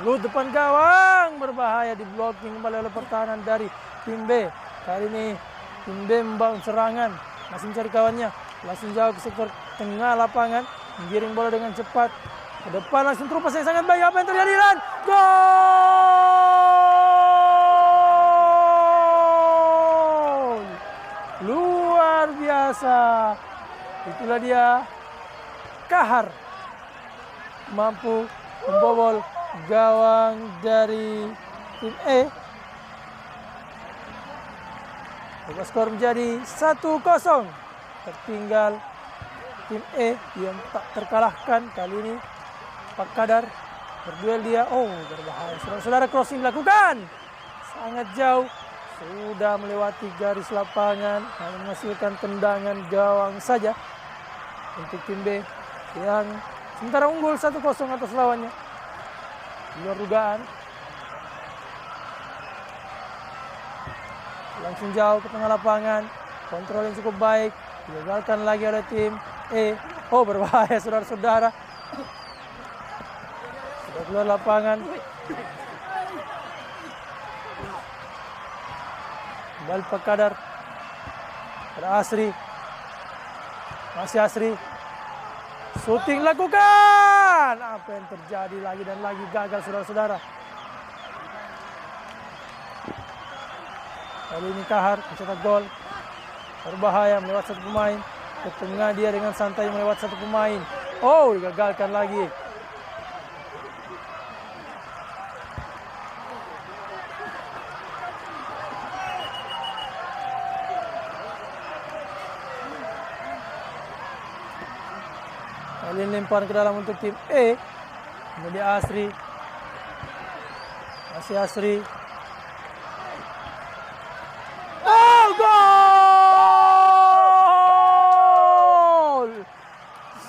melut depan gawang, berbahaya, di blocking kembali oleh pertahanan dari tim B. Kali ini tim B membangun serangan, masih mencari kawannya, langsung jauh ke sektor tengah lapangan, menggiring bola dengan cepat ke depan, langsung terupas yang sangat baik. Apa yang terjadi? Dan gol! Luar biasa. Itulah dia, Kahar mampu membobol gawang dari tim E. Skor menjadi 1-0. Tertinggal tim E yang tak terkalahkan. Kali ini Pak Kadar berduel dia. Oh, berbahaya. Saudara-saudara, crossing dilakukan. Sangat jauh. Sudah melewati garis lapangan. Hanya menghasilkan tendangan gawang saja untuk tim B yang sementara unggul 1-0 atas lawannya. Di luar dugaan. Langsung jauh ke tengah lapangan. Kontrol yang cukup baik. Digagalkan lagi oleh tim E. Oh, berbahaya saudara-saudara. Sudah keluar lapangan. Kembali Pak Kadar. Ada Asri. Masih Asri. Shooting lakukan. Apa yang terjadi lagi dan lagi, gagal saudara-saudara. Kali ini Kahar mencetak gol. Berbahaya melewat satu pemain. Ke tengah dia dengan santai melewat satu pemain. Oh, digagalkan lagi. Kali ini lempar ke dalam untuk tim E. Kemudian Asri. Masih Asri. Oh, gol!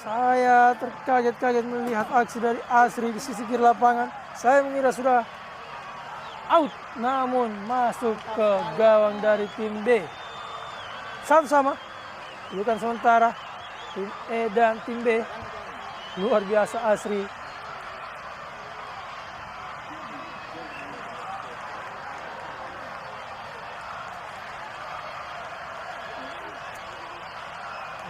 Saya terkaget-kaget melihat aksi dari Asri di sisi kiri lapangan. Saya mengira sudah out, namun masuk ke gawang dari tim B. Sama-sama. Bukan sementara. Tim E dan tim B. Luar biasa Asri.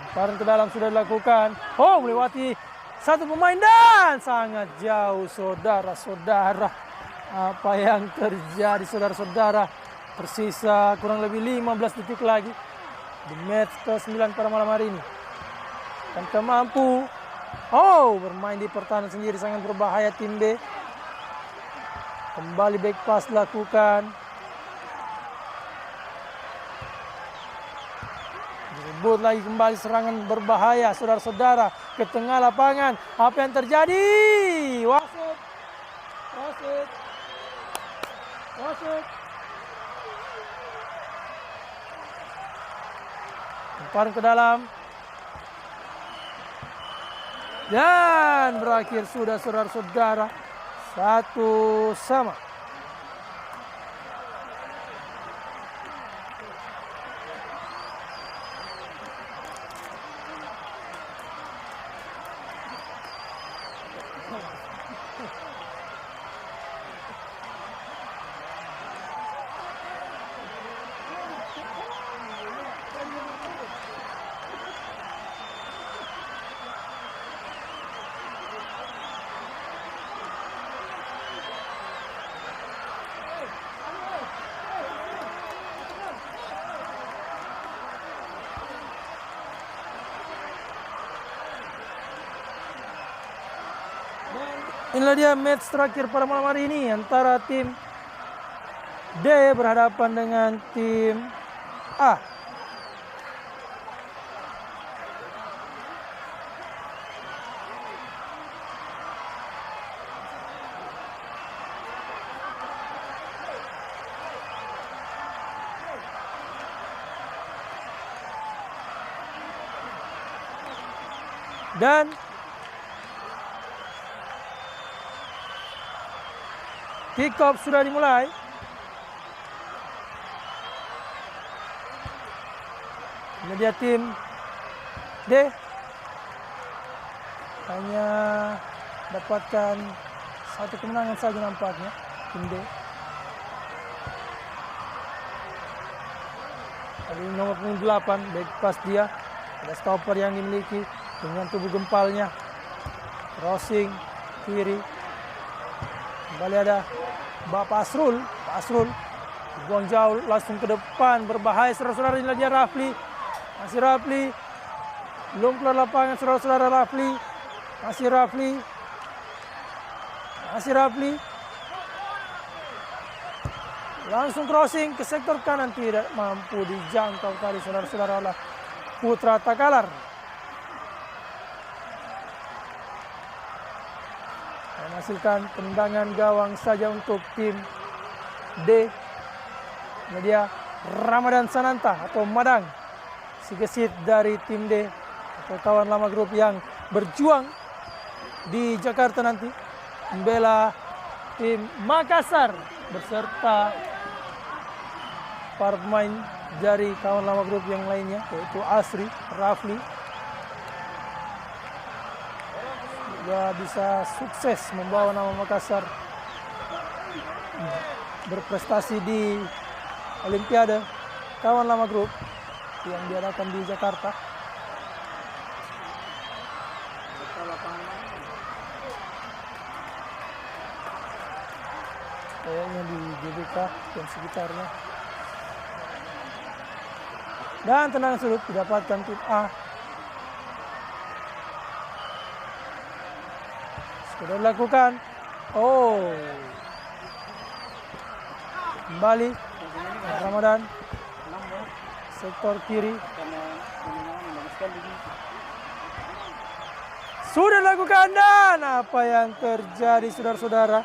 Lemparan ke dalam sudah dilakukan. Oh, melewati satu pemain dan sangat jauh saudara-saudara. Apa yang terjadi saudara-saudara? Tersisa kurang lebih 15 detik lagi di match ke-9 pada malam hari ini. Tanpa mampu. Oh, bermain di pertahanan sendiri, sangat berbahaya tim B. Kembali back pass dilakukan. Direbut lagi kembali, serangan berbahaya saudara-saudara ke tengah lapangan. Apa yang terjadi? Wasit. Umpan ke dalam. Dan berakhir sudah saudara-saudara 1-1. Inilah dia match terakhir pada malam hari ini antara tim D berhadapan dengan tim A. Dan kick off sudah dimulai. Ini dia tim D. Hanya dapatkan satu kemenangan saja nampaknya tim D. Tadi nomor 8 back pass dia. Ada stopper yang dimiliki dengan tubuh gempalnya. Crossing kiri. Kembali ada Bapak Asrul. Pak Asrul buang jauh langsung ke depan, berbahaya saudara-saudara. Inilah dia Rafli. Masih Rafli. Belum keluar lapangan saudara-saudara. Rafli. Masih Rafli. Masih Rafli. Langsung crossing ke sektor kanan, tidak mampu dijangkau tadi saudara-saudara oleh Putra Takalar. Menghasilkan tendangan gawang saja untuk tim D. Ini dia Ramadan Sananta atau Madang, si gesit dari tim D atau kawan lama grup yang berjuang di Jakarta nanti membela tim Makassar beserta para pemain dari kawan lama grup yang lainnya yaitu Asri, Rafli. Semoga bisa sukses membawa nama Makassar berprestasi di Olimpiade kawan lama grup yang diadakan di Jakarta. Kayaknya di GBK dan sekitarnya. Dan tendangan sudut didapatkan tim A. Sudah dilakukan. Oh. Kembali Ramadan. Sektor kiri. Sudah dilakukan dan apa yang terjadi saudara-saudara?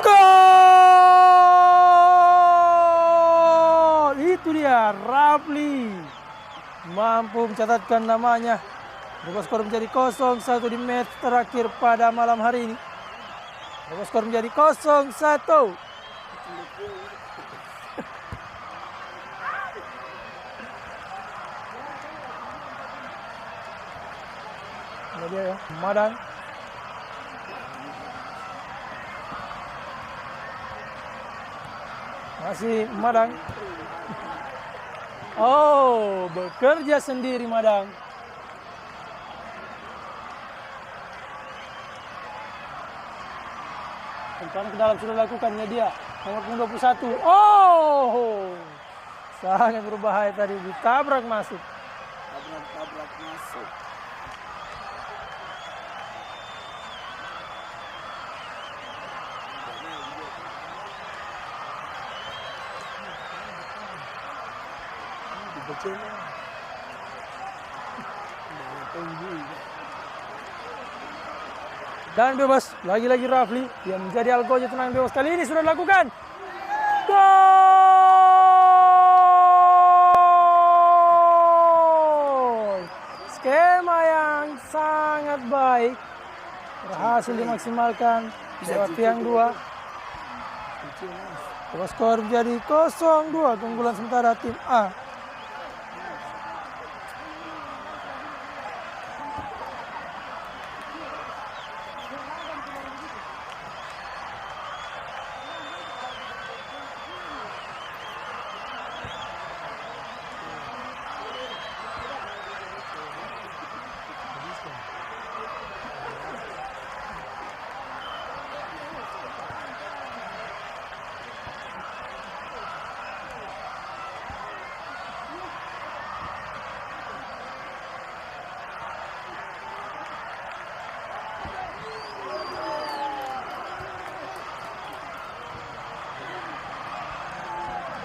Gol! Itu dia Rafli mampu mencatatkan namanya. Berubah skor menjadi 0-1 di match terakhir pada malam hari ini. Berubah skor menjadi 0-1. Ini dia ya, Madang. Masih Madang. Oh, bekerja sendiri Madang. Umpan ke dalam sudah dilakukannya dia. Nomor punggung 21. Oh! Sangat berbahaya tadi, ditabrak masuk. Tabrak masuk. Dan bebas, lagi-lagi Rafli yang menjadi algojo tenang bebas kali ini sudah dilakukan. Gol! Skema yang sangat baik berhasil dimaksimalkan lewat tiang 2. Skor menjadi 0-2 keunggulan sementara tim A.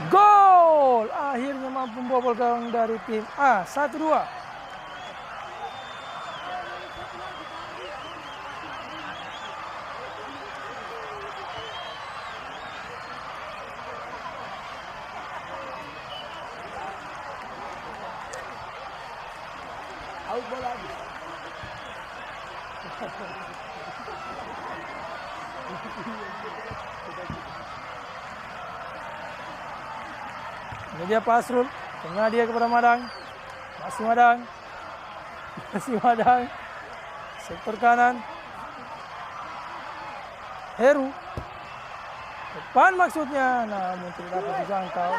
Gol! Akhirnya mampu membobol gawang dari tim A. 1-2. Out bola habis. Ini dia Pasrul, tengah dia kepada Madang. Masih Madang. Masih Madang. Sektor kanan. Heru. Depan maksudnya, namun tidak dapat dijangkau.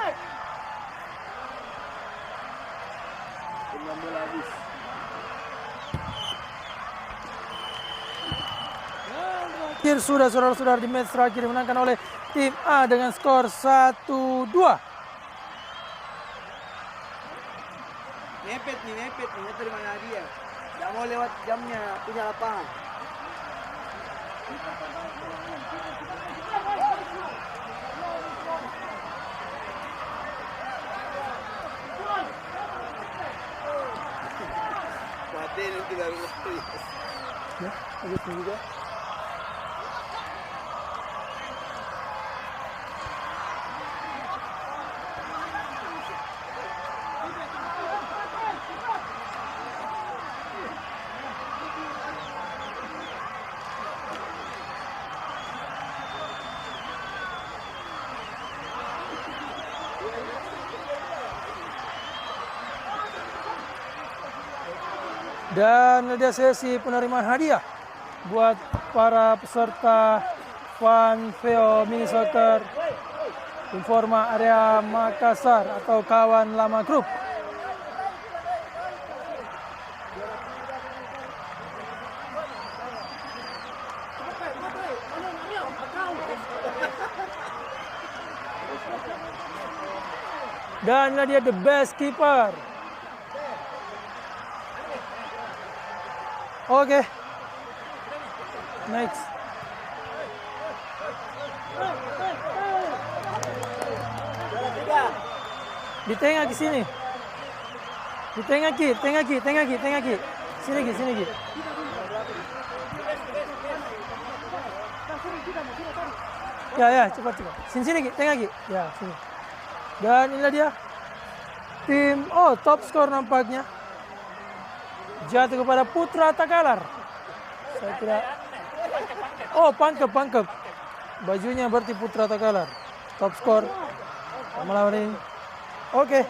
Dengan bola habis. Akhir sudah saudara-saudara di match terakhir dimenangkan oleh tim A dengan skor 1-2. Mepet nih. Itu di mana dia? Tidak mau lewat jamnya punya lapangan. Kuatir nanti baru ngetulis. Ya, begitu juga. Dan ada sesi penerimaan hadiah buat para peserta Fun Veo Mini Soccer Informa Area Makassar atau kawan lama grup. Dan dia the best keeper. Oke. Next. Di tengah ke sini. Di tengah ki. Sini ki. Ya, cepat. Sini ki, tengah ki. Ya, sini. Dan inilah dia. Tim top skor nampaknya. Jatuh kepada Putra Takalar. Saya kira. Pangkep. Bajunya berarti Putra Takalar. Top skor. Melawan ini. Oke.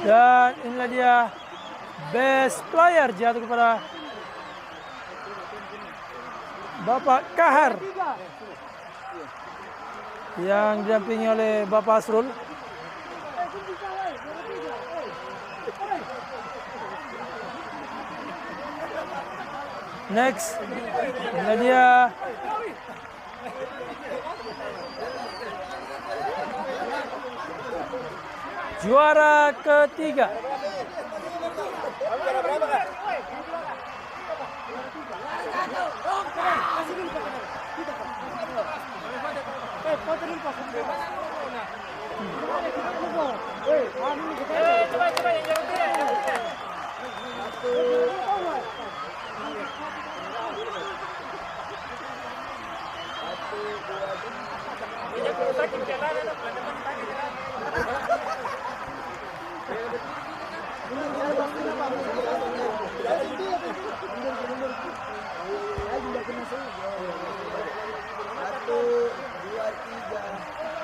Dan inilah dia best player jatuh kepada Bapak Kahar yang didampingi oleh Bapak Asrul. Next, inilah dia juara ketiga. Coba yang jangan dia, jangan dia.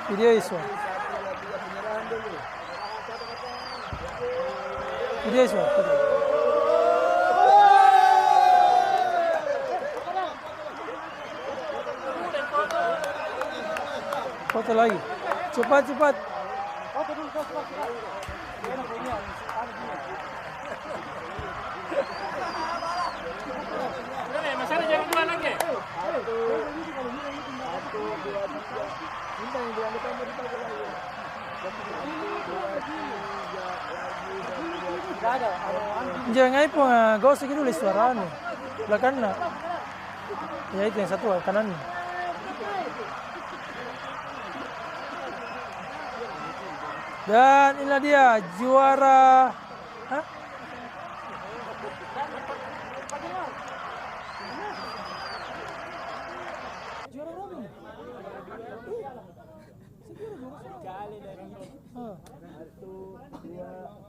Video Iswa. Video Iswa. Foto lagi. Cepat, cepat. Udah deh, Mas Ari jangan keluar lagi. Jangan ipo gak usah gitu suara anu. Belakang nak. Ya itu yang satu kanan. Dan inilah dia juara. Hah?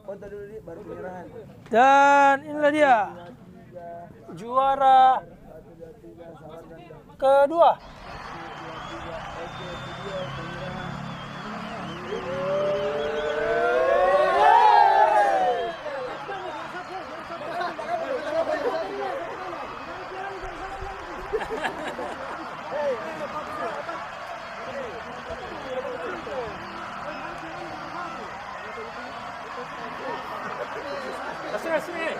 Foto dulu nih, baru penyerahan. Dan inilah dia juara kedua. Sini.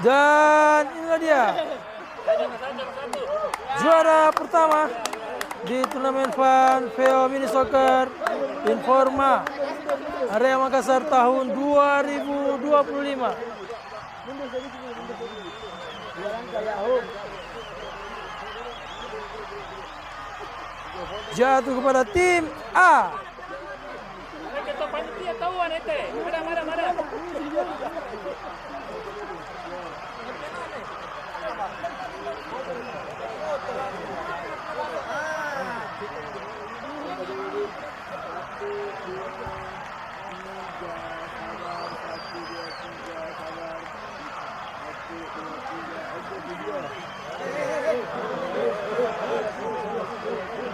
Dan inilah dia juara pertama di turnamen Fun VO Mini Soccer Informa Area Makassar tahun 2025. Jatuh kepada tim A. Ketua panitia tahuan ete. Mana.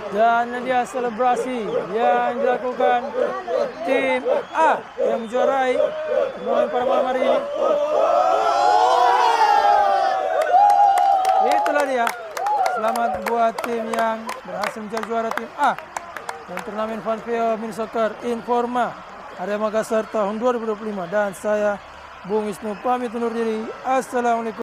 Dan dia selebrasi yang dilakukan tim A yang menjuarai turnamen pada malam hari ini. Itulah dia. Selamat buat tim yang berhasil menjadi juara tim A dan turnamen Fun VO Mini Soccer Informa Area Makassar tahun 2025. Dan saya Bung Wisnu pamit undur diri. Assalamualaikum.